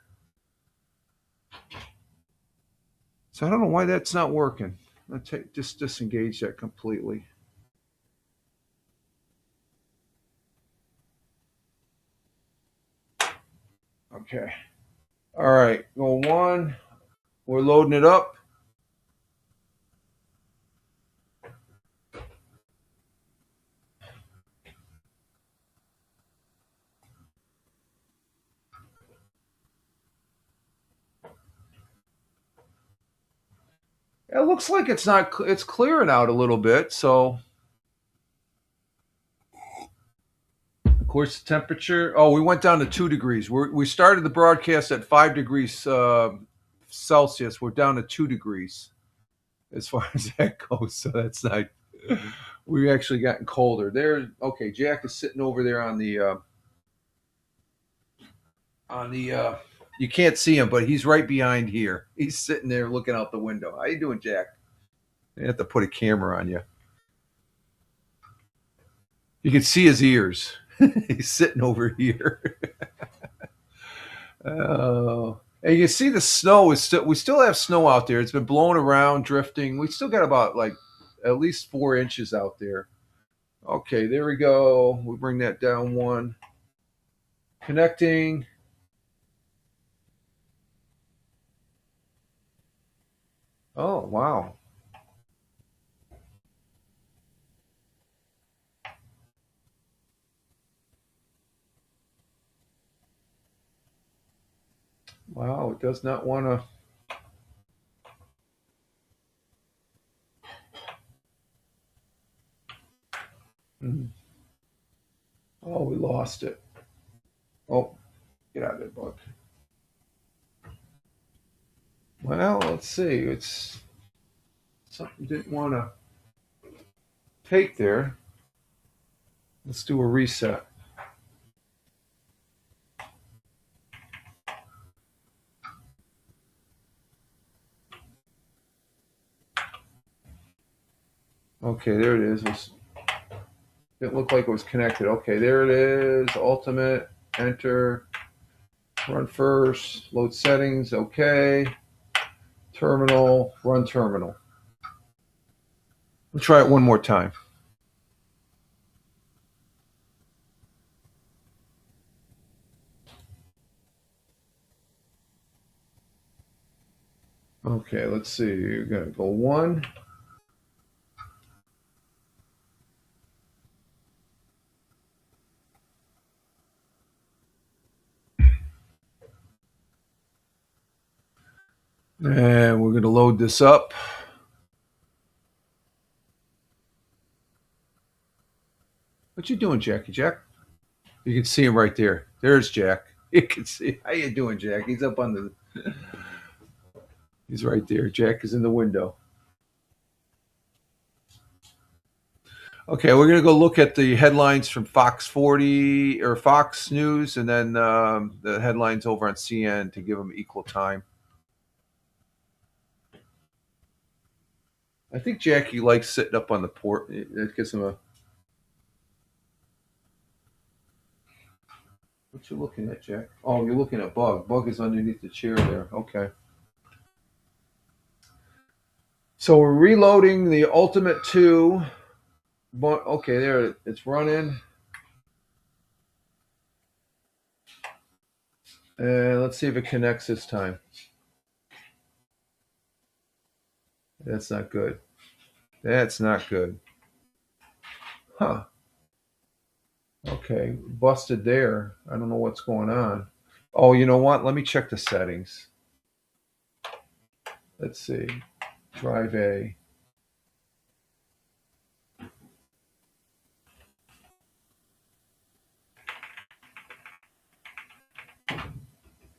So I don't know why that's not working. I'll just disengage that completely. Okay. All right. Go one. We're loading it up. It looks like it's not. It's clearing out a little bit. So, of course, the temperature. Oh, we went down to 2 degrees. We started the broadcast at 5 degrees Celsius. We're down to 2 degrees as far as that goes. So that's not. We've actually gotten colder. There. Okay, Jack is sitting over there on the. You can't see him, but he's right behind here. He's sitting there looking out the window. How you doing, Jack? I have to put a camera on you. You can see his ears. He's sitting over here. And you can see the snow is still. We still have snow out there. It's been blowing around, drifting. We still got about like at least 4 inches out there. Okay, there we go. We'll bring that down 1. Connecting. Oh, wow. Wow, it does not want to. Oh, we lost it. Oh, get out of there, bug. Well, let's see. It's something didn't want to take there. Let's do a reset. Okay, there it is. It looked like it was connected. Okay, there it is. Ultimate, enter, run first, load settings, okay. Terminal, run terminal. We'll try it one more time. Okay, let's see. You're going to go 1. And we're going to load this up. What you doing, Jackie? Jack? You can see him right there. There's Jack. You can see. How you doing, Jack? He's up on the... He's right there. Jack is in the window. Okay, we're going to go look at the headlines from Fox 40 or Fox News, and then the headlines over on CNN to give them equal time. I think Jackie likes sitting up on the porch. It gives him a... What you looking at, Jack? Oh, you're looking at Bug. Bug is underneath the chair there. Okay. So we're reloading the Ultimate 2. But okay, there it's running. And let's see if it connects this time. That's not good. That's not good. Huh. Okay, busted there. I don't know what's going on. Oh, you know what? Let me check the settings. Let's see. Drive A.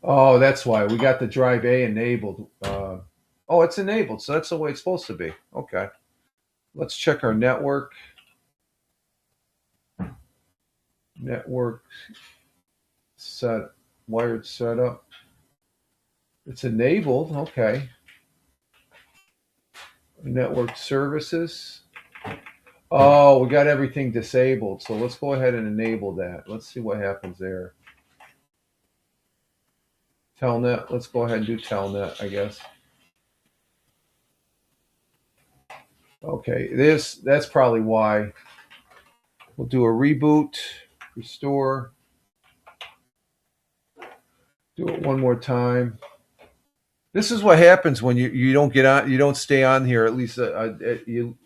Oh, that's why. We got the Drive A enabled. Oh, it's enabled, so that's the way it's supposed to be. Okay. Let's check our network. Network set, wired setup. It's enabled. Okay. Network services. Oh, we got everything disabled. So let's go ahead and enable that. Let's see what happens there. Telnet. Let's go ahead and do Telnet, I guess. Okay, that's probably why. We'll do a reboot, restore. Do it one more time. This is what happens when you don't get on, you don't stay on here. At least you're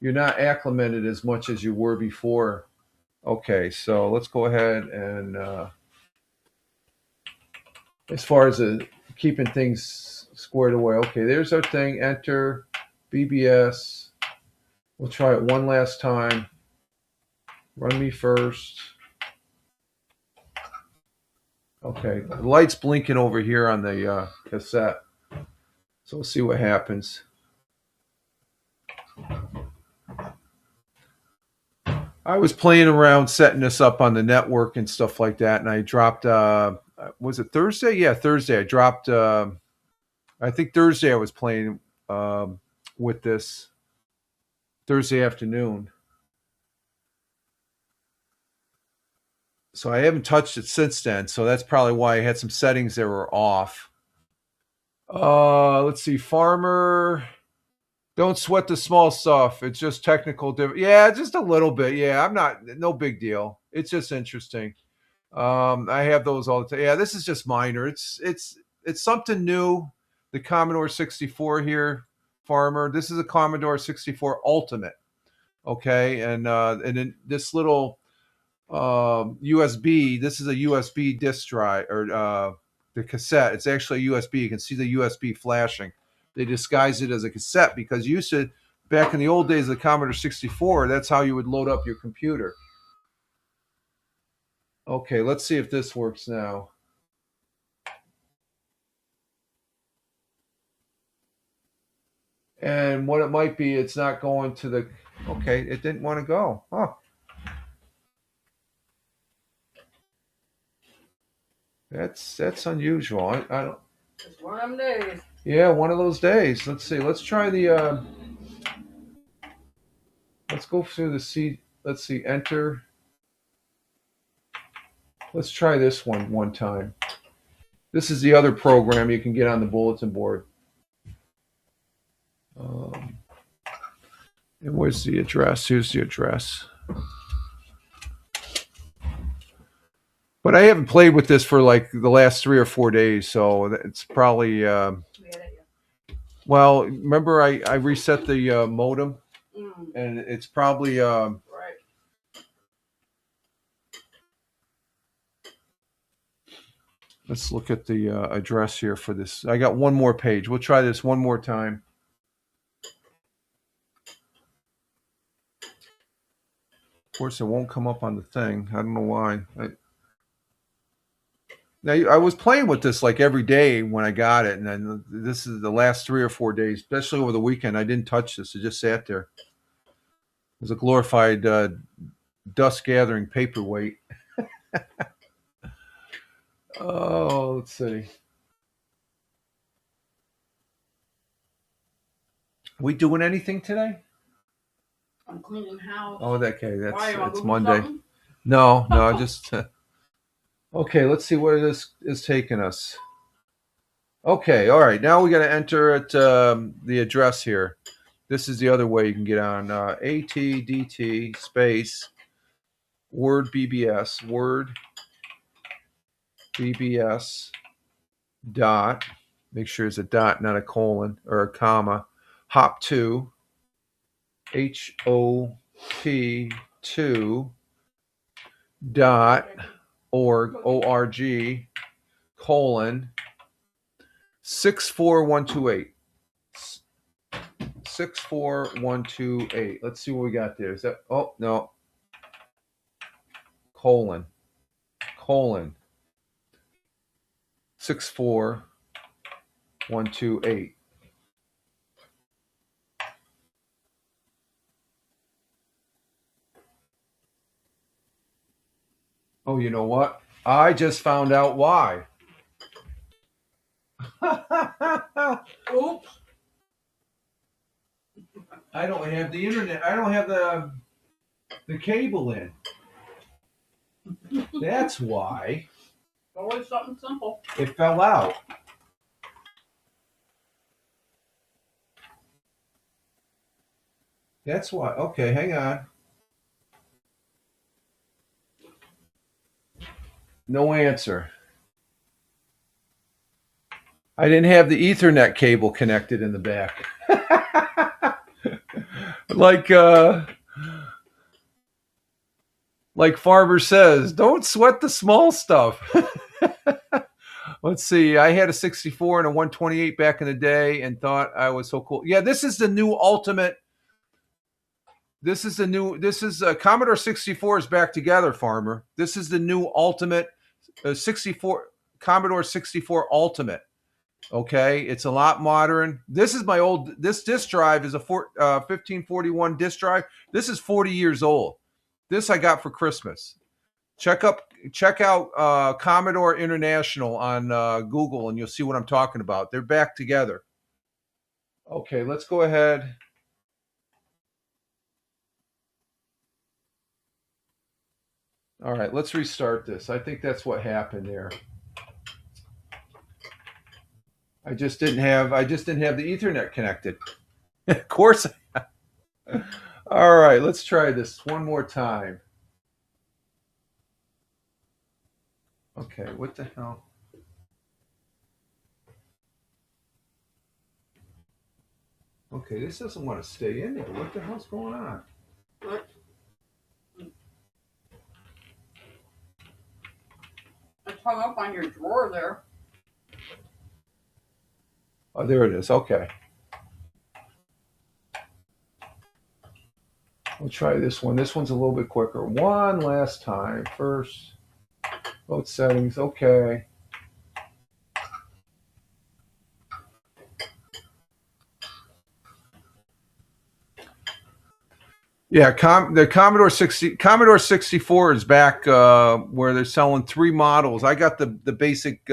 not acclimated as much as you were before. Okay, so let's go ahead and as far as keeping things squared away. Okay, there's our thing. Enter BBS. We'll try it one last time. Run me first. Okay, the light's blinking over here on the cassette. So we'll see what happens. I was playing around setting this up on the network and stuff like that, and I dropped, was it Thursday? Yeah, Thursday. I dropped, I think Thursday I was playing with this Thursday afternoon. So I haven't touched it since then, so that's probably why I had some settings that were off. Let's see, Farmer... Don't sweat the small stuff. It's just technical. Yeah, just a little bit. Yeah, I'm not, no big deal. It's just interesting. I have those all the time. Yeah, this is just minor. It's something new. The Commodore 64 here, Farmer. This is a Commodore 64 Ultimate. Okay, and then this little USB. This is a USB disk drive or the cassette. It's actually a USB. You can see the USB flashing. They disguise it as a cassette because used to, back in the old days of the Commodore 64, that's how you would load up your computer. Okay, let's see if this works now. And what it might be, it's not going to the... Okay, it didn't want to go. Huh. That's unusual. I don't... It's one of them days. Yeah, one of those days. Let's see. Let's try the... let's go through the C. Let's see. Enter. Let's try this one time. This is the other program you can get on the bulletin board. And where's the address? Here's the address. But I haven't played with this for like the last 3 or 4 days, so it's probably... well, remember I reset the modem, and it's probably... right. Let's look at the address here for this. I got one more page. We'll try this one more time. Of course, it won't come up on the thing. I don't know why. Now, I was playing with this like every day when I got it, and then this is the last 3 or 4 days, especially over the weekend. I didn't touch this. It just sat there. It was a glorified dust-gathering paperweight. Oh, let's see. We doing anything today? I'm cleaning house. Oh, okay. Why, you want That's to do Monday. something? No, just... Okay, let's see where this is taking us. Okay, all right. Now we got to enter at the address here. This is the other way you can get on. ATDT space Word BBS. Word BBS dot. Make sure it's a dot, not a colon or a comma. Hop to HOP2 dot org colon 64128 64128. Let's see what we got there. Is that... Oh no, colon 64128. Oh, you know what? I just found out why. Oops. I don't have the internet. I don't have the cable in. That's why. Always something simple. It fell out. That's why. Okay, hang on. No answer. I didn't have the Ethernet cable connected in the back. Like Farber says, don't sweat the small stuff. Let's see. I had a 64 and a 128 back in the day and thought I was so cool. Yeah, this is the new ultimate. This is Commodore 64 is back together, Farmer. This is the new ultimate 64 Commodore 64 Ultimate. Okay, it's a lot modern. This is my old. This disk drive is a 1541 disk drive. This is 40 years old. This I got for Christmas. Check out Commodore International on Google, and you'll see what I'm talking about. They're back together. Okay, let's go ahead. All right, let's restart this. I think that's what happened there. I just didn't have the Ethernet connected. Of course. All right, let's try this one more time. Okay, what the hell? Okay, this doesn't want to stay in there. What the hell's going on? What? It's hung up on your drawer there. Oh, there it is. Okay. We'll try this one. This one's a little bit quicker. One last time. First, both settings. Okay. Yeah, the Commodore 64 is back where they're selling 3 models. I got the basic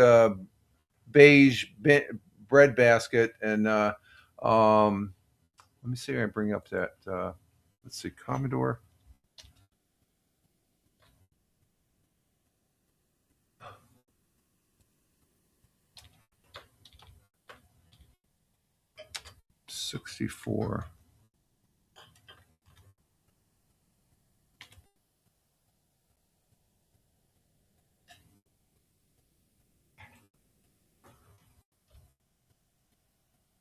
beige bread basket, and let me see if I bring up that. Let's see, Commodore. '64.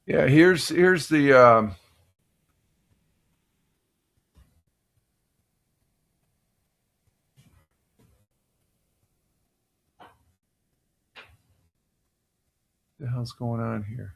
Yeah, here's the hell's going on here?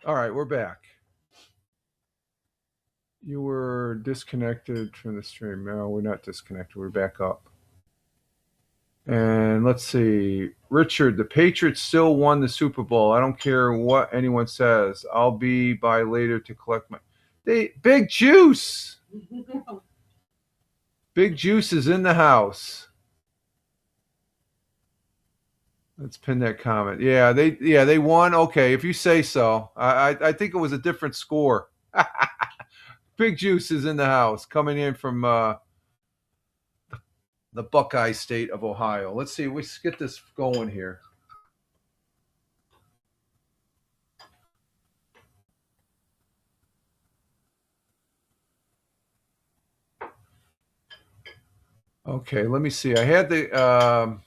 All right, we're back. You were disconnected from the stream. No, we're not disconnected. We're back up. And let's see. Richard, the Patriots still won the Super Bowl. I don't care what anyone says. I'll be by later to collect my... Big Juice! Big Juice is in the house. Let's pin that comment. Yeah, they won. Okay, if you say so. I think it was a different score. Big Juice is in the house, coming in from the Buckeye State of Ohio. Let's see. Let's get this going here. Okay, let me see. I had the...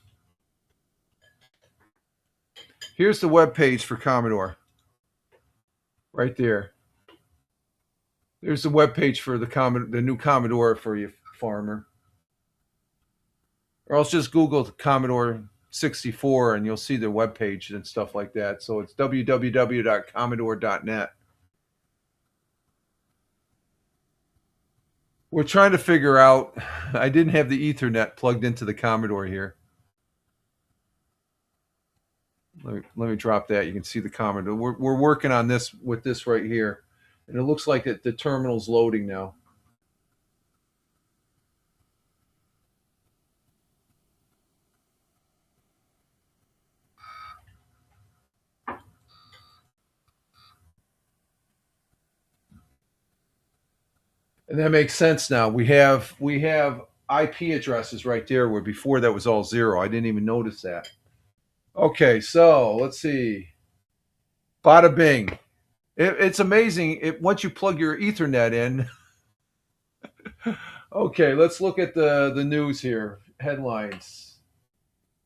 here's the web page for Commodore. Right there. There's the web page for the new Commodore for you, Farmer. Or else just Google Commodore 64 and you'll see the web page and stuff like that. So it's www.commodore.net. We're trying to figure out. I didn't have the Ethernet plugged into the Commodore here. Let me drop that. You can see the Commodore. We're working on this with this right here, and it looks like the terminal's loading now. And that makes sense now. We have IP addresses right there where before that was all 0. I didn't even notice that. Okay, so let's see. Bada bing. It's amazing once you plug your Ethernet in. Okay, let's look at the news here. Headlines.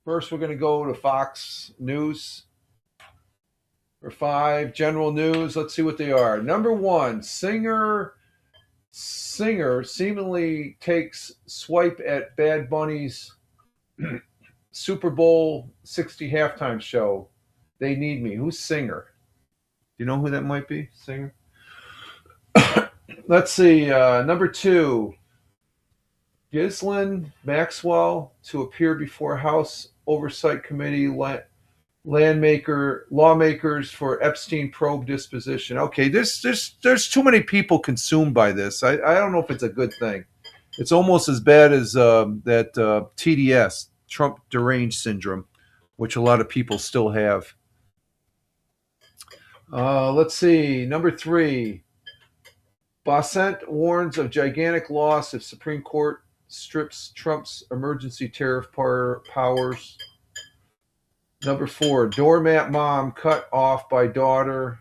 First, we're going to go to Fox News. For 5, general news. Let's see what they are. Number 1, singer seemingly takes swipe at Bad Bunny's Super Bowl 60 halftime show. They Need Me. Who's Singer? Do you know who that might be? Singer? Let's see. Number 2, Ghislaine Maxwell to appear before House Oversight Committee lawmakers for Epstein probe disposition. Okay, there's too many people consumed by this. I don't know if it's a good thing. It's almost as bad as that TDS, Trump deranged syndrome, which a lot of people still have. Let's see. Number 3, Bassett warns of gigantic loss if Supreme Court strips Trump's emergency tariff powers. Number 4, doormat mom cut off by daughter,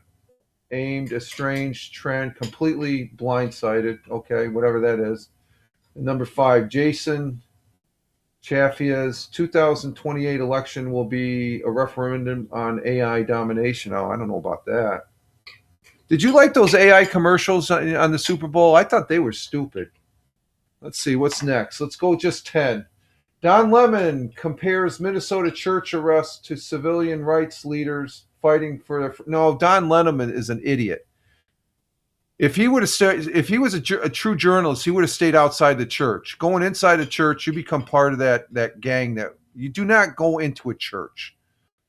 aimed estranged trend, completely blindsided. Okay, whatever that is. And number 5, Jason Chaffia's 2028 election will be a referendum on AI domination. Oh, I don't know about that. Did you like those AI commercials on the Super Bowl? I thought they were stupid. Let's see, what's next? Let's go just 10. Don Lemon compares Minnesota church arrest to civilian rights leaders fighting for. No, Don Lemon is an idiot. If he was a true journalist, he would have stayed outside the church. Going inside a church, you become part of that gang. That you do not go into a church.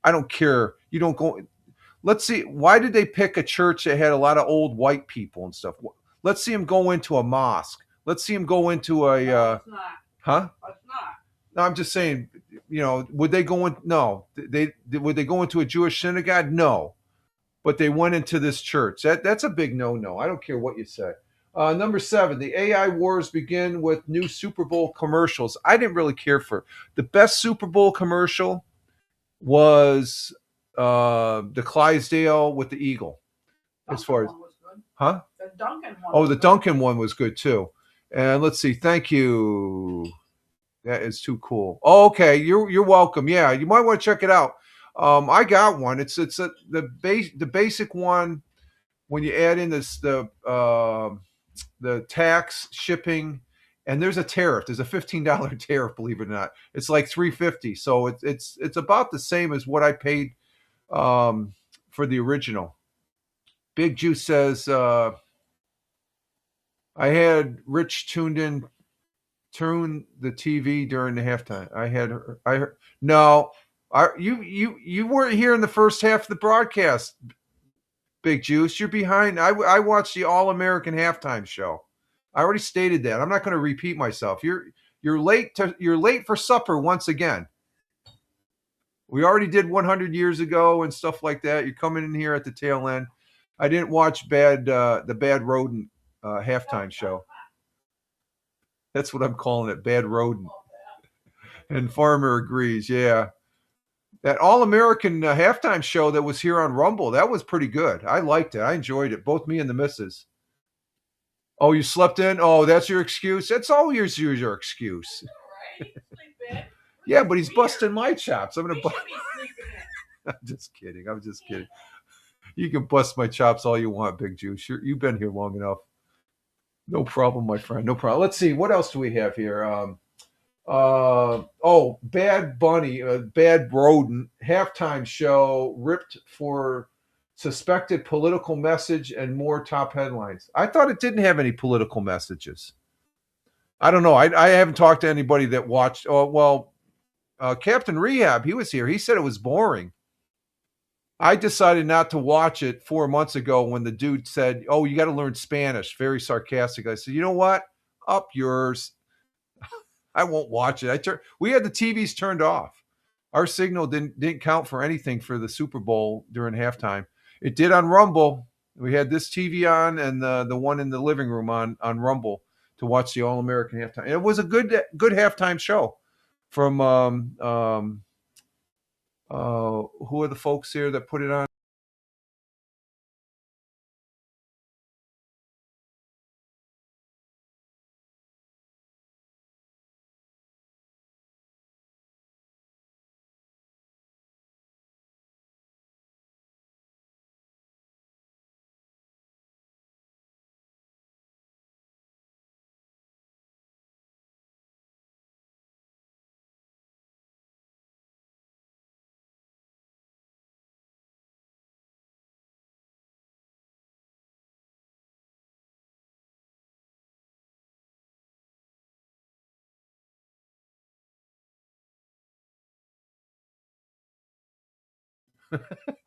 I don't care. You don't go. Let's see. Why did they pick a church that had a lot of old white people and stuff? Let's see him go into a mosque. Let's see him go into a. Huh? No, I'm just saying, would they go in? No. Would they go into a Jewish synagogue? No. But they went into this church. That's a big no-no. I don't care what you say. Number 7, the AI wars begin with new Super Bowl commercials. I didn't really care for the best Super Bowl commercial was the Clydesdale with the eagle. As far as, huh? The Duncan one. Oh, the Duncan one was good too. And let's see. Thank you. That is too cool. Oh, okay. You're welcome. Yeah, you might want to check it out. I got one. It's the basic one. When you add in the tax, shipping, and there's a tariff. There's a $15 tariff. Believe it or not, it's like $3.50. So it's about the same as what I paid for the original. Big Juice says I had Rich tune the TV during the halftime. I heard no. You weren't here in the first half of the broadcast, Big Juice. You're behind. I watched the All-American halftime show. I already stated that. I'm not going to repeat myself. You're late for supper once again. We already did 100 years ago and stuff like that. You're coming in here at the tail end. I didn't watch the Bad Rodent halftime show. That's what I'm calling it, Bad Rodent. And Farmer agrees. Yeah. That All-American halftime show that was here on Rumble, that was pretty good. I liked it. I enjoyed it. Both me and the missus. Oh, you slept in? Oh, that's your excuse? That's always your excuse. Yeah, but he's busting my chops. I'm just kidding. I'm just kidding. You can bust my chops all you want, Big Juice. You've been here long enough. No problem, my friend. No problem. Let's see. What else do we have here? Bad Bunny, Bad Rodent, halftime show ripped for suspected political message and more top headlines. I thought it didn't have any political messages. I don't know. I haven't talked to anybody that watched. Oh, well, Captain Rehab, he was here. He said it was boring. I decided not to watch it 4 months ago when the dude said, "Oh, you got to learn Spanish," very sarcastic. I said, "You know what? Up yours. I won't watch it." We had the TVs turned off. Our signal didn't count for anything for the Super Bowl during halftime. It did on Rumble. We had this TV on and the one in the living room on Rumble to watch the All American halftime. And it was a good halftime show from who are the folks here that put it on?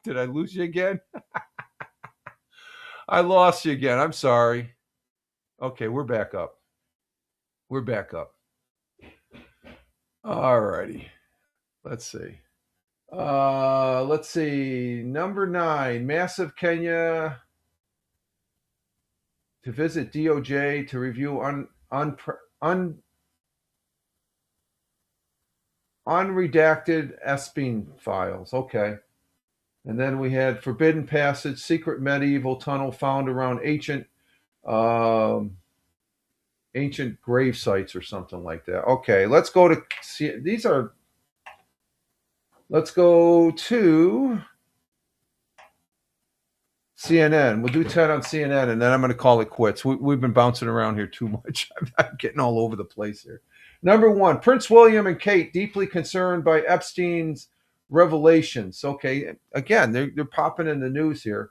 Did I lose you again? I lost you again. I'm sorry. Okay, we're back up. We're back up. All righty. Let's see. Number 9, massive Kenya to visit DOJ to review unredacted Esping files. Okay. And then we had forbidden passage, secret medieval tunnel found around ancient grave sites or something like that. Okay, let's go to see. Let's go to CNN. We'll do 10 on CNN, and then I'm going to call it quits. We've been bouncing around here too much. I'm getting all over the place here. Number 1, Prince William and Kate deeply concerned by Epstein's revelations. Okay, again, they're popping in the news here.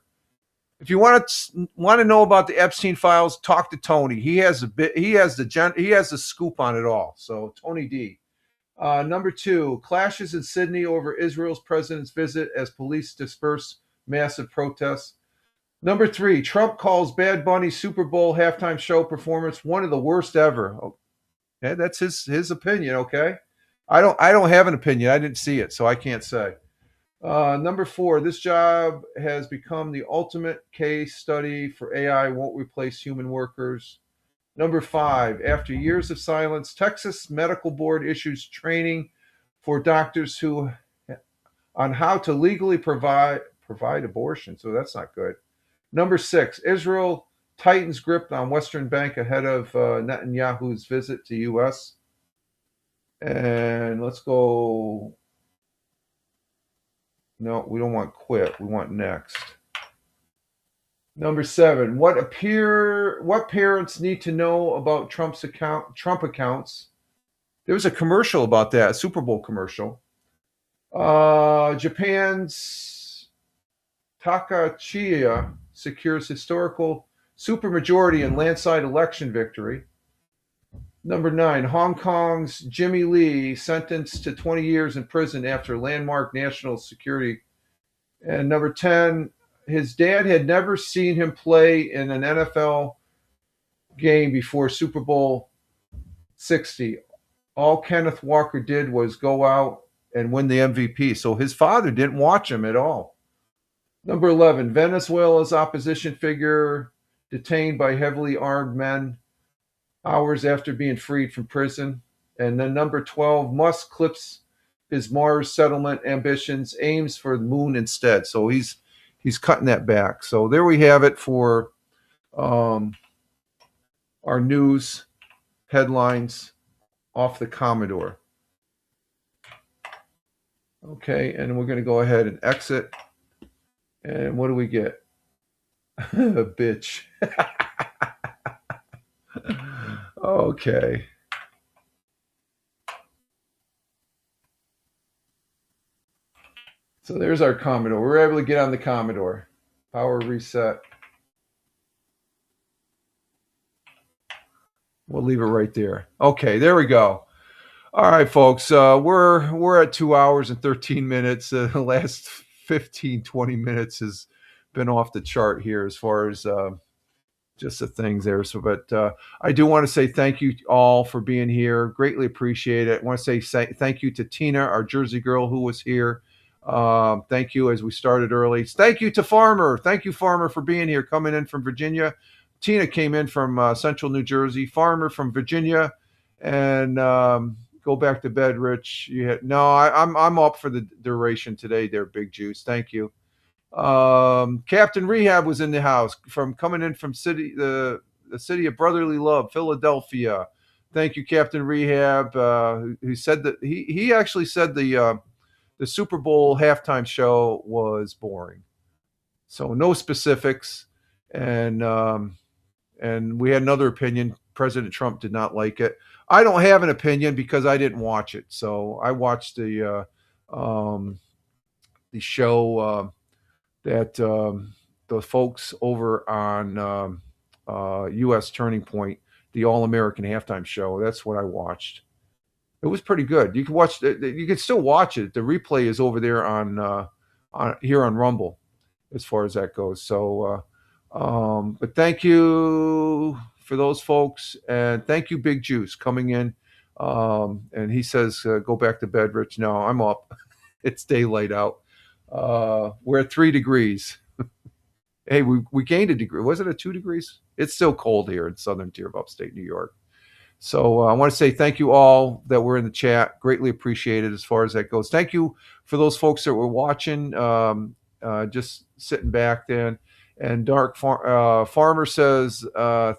If you want to know about the Epstein files, talk to Tony. He has the scoop on it all. So Tony D. Number 2, clashes in Sydney over Israel's president's visit as police disperse massive protests. Number 3, Trump calls Bad Bunny's Super Bowl halftime show performance one of the worst ever. Okay, that's his opinion. Okay, I don't have an opinion. I didn't see it, so I can't say. Number 4, this job has become the ultimate case study for AI won't replace human workers. Number 5, after years of silence, Texas Medical Board issues training for doctors on how to legally provide abortion. So that's not good. Number 6, Israel tightens grip on Western Bank ahead of Netanyahu's visit to U.S. And let's go. No, we don't want quit. We want next. Number 7, what parents need to know about Trump accounts. There was a commercial about that, a Super Bowl commercial. Japan's Takachiya secures historical supermajority in landslide election victory. Number 9, Hong Kong's Jimmy Lee sentenced to 20 years in prison after landmark national security. And number 10, his dad had never seen him play in an NFL game before Super Bowl 60. All Kenneth Walker did was go out and win the MVP. So his father didn't watch him at all. Number 11, Venezuela's opposition figure detained by heavily armed men hours after being freed from prison. And then number 12, Musk clips his Mars settlement ambitions, aims for the moon instead. So he's cutting that back. So there we have it for our news headlines off the Commodore. Okay, and we're going to go ahead and exit. And what do we get? A bitch. Okay. So there's our Commodore. We're able to get on the Commodore. Power reset. We'll leave it right there. Okay, there we go. All right, folks. We're at 2 hours and 13 minutes. The last 15, 20 minutes has been off the chart here as far as just the things there. So, but I do want to say thank you all for being here. Greatly appreciate it. I want to say thank you to Tina, our Jersey girl who was here. Thank you as we started early. Thank you to Farmer. Thank you, Farmer, for being here, coming in from Virginia. Tina came in from Central New Jersey. Farmer from Virginia, and go back to bed, Rich. I'm up for the duration today. There, Big Juice. Thank you. Captain Rehab was in the house coming in from the city of brotherly love, Philadelphia. Thank you, Captain Rehab. Who said that he actually said the Super Bowl halftime show was boring. So no specifics, and we had another opinion. President Trump did not like it. I don't have an opinion because I didn't watch it. So I watched the show that the folks over on U.S. Turning Point, the All-American halftime show. That's what I watched. It was pretty good. You can watch. You can still watch it. The replay is over there on here on Rumble, as far as that goes. So, but thank you for those folks, and thank you, Big Juice, coming in. And he says, "Go back to bed, Rich." No, I'm up. It's daylight out. We're at 3 degrees. Hey, we gained a degree. Was it at 2 degrees? It's still cold here in southern tier of upstate New York. So I want to say thank you all that were in the chat. Greatly appreciated as far as that goes. Thank you for those folks that were watching, just sitting back then. And Dark Farmer says,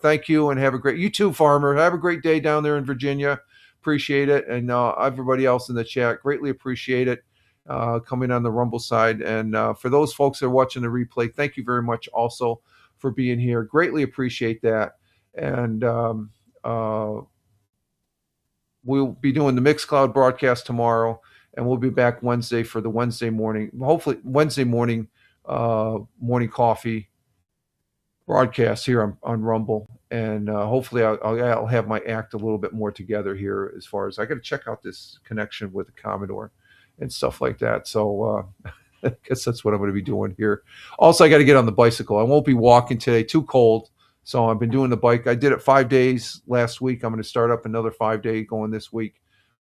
thank you and have a great, you too, Farmer. Have a great day down there in Virginia. Appreciate it. And everybody else in the chat, greatly appreciate it. Coming on the Rumble side. And for those folks that are watching the replay, thank you very much also for being here. Greatly appreciate that. And we'll be doing the Mixcloud broadcast tomorrow, and we'll be back Wednesday for the Wednesday morning, hopefully Wednesday morning, morning coffee broadcast here on Rumble. And hopefully I'll have my act a little bit more together here as far as I got to check out this connection with the Commodore and stuff like that. So I guess that's what I'm going to be doing here. Also, I got to get on the bicycle. I won't be walking today. Too cold. So I've been doing the bike. I did it 5 days last week. I'm going to start up another 5-day going this week.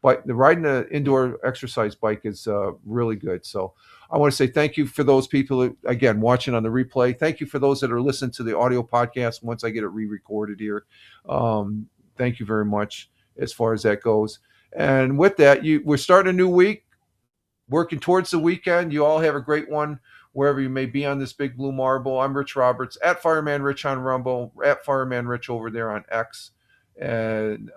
But riding an indoor exercise bike is really good. So I want to say thank you for those people that, again, watching on the replay. Thank you for those that are listening to the audio podcast once I get it re-recorded here. Thank you very much as far as that goes. And with that, we're starting a new week, working towards the weekend. You all have a great one wherever you may be on this big blue marble. I'm Rich Roberts, at Fireman Rich on Rumble, at Fireman Rich over there on X. And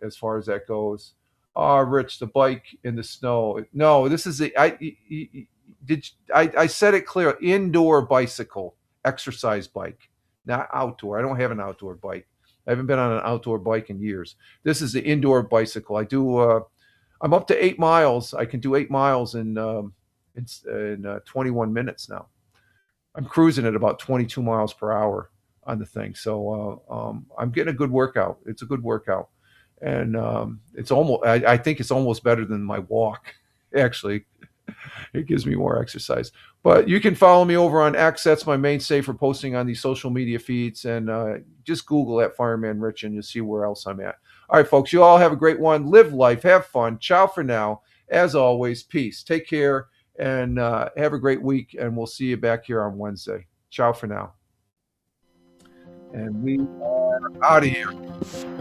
as far as that goes, Rich, the bike in the snow. No, this is I said it clear. Indoor bicycle, exercise bike, not outdoor. I don't have an outdoor bike. I haven't been on an outdoor bike in years. This is the indoor bicycle. I do. I'm up to 8 miles. I can do 8 miles in 21 minutes now. I'm cruising at about 22 miles per hour on the thing. So I'm getting a good workout. It's a good workout. And it's almost, I think it's almost better than my walk. Actually, it gives me more exercise. But you can follow me over on X. That's my mainstay for posting on these social media feeds. And just Google at Fireman Rich and you'll see where else I'm at. All right, folks, you all have a great one. Live life. Have fun. Ciao for now. As always, peace. Take care and have a great week. And we'll see you back here on Wednesday. Ciao for now. And we are out of here.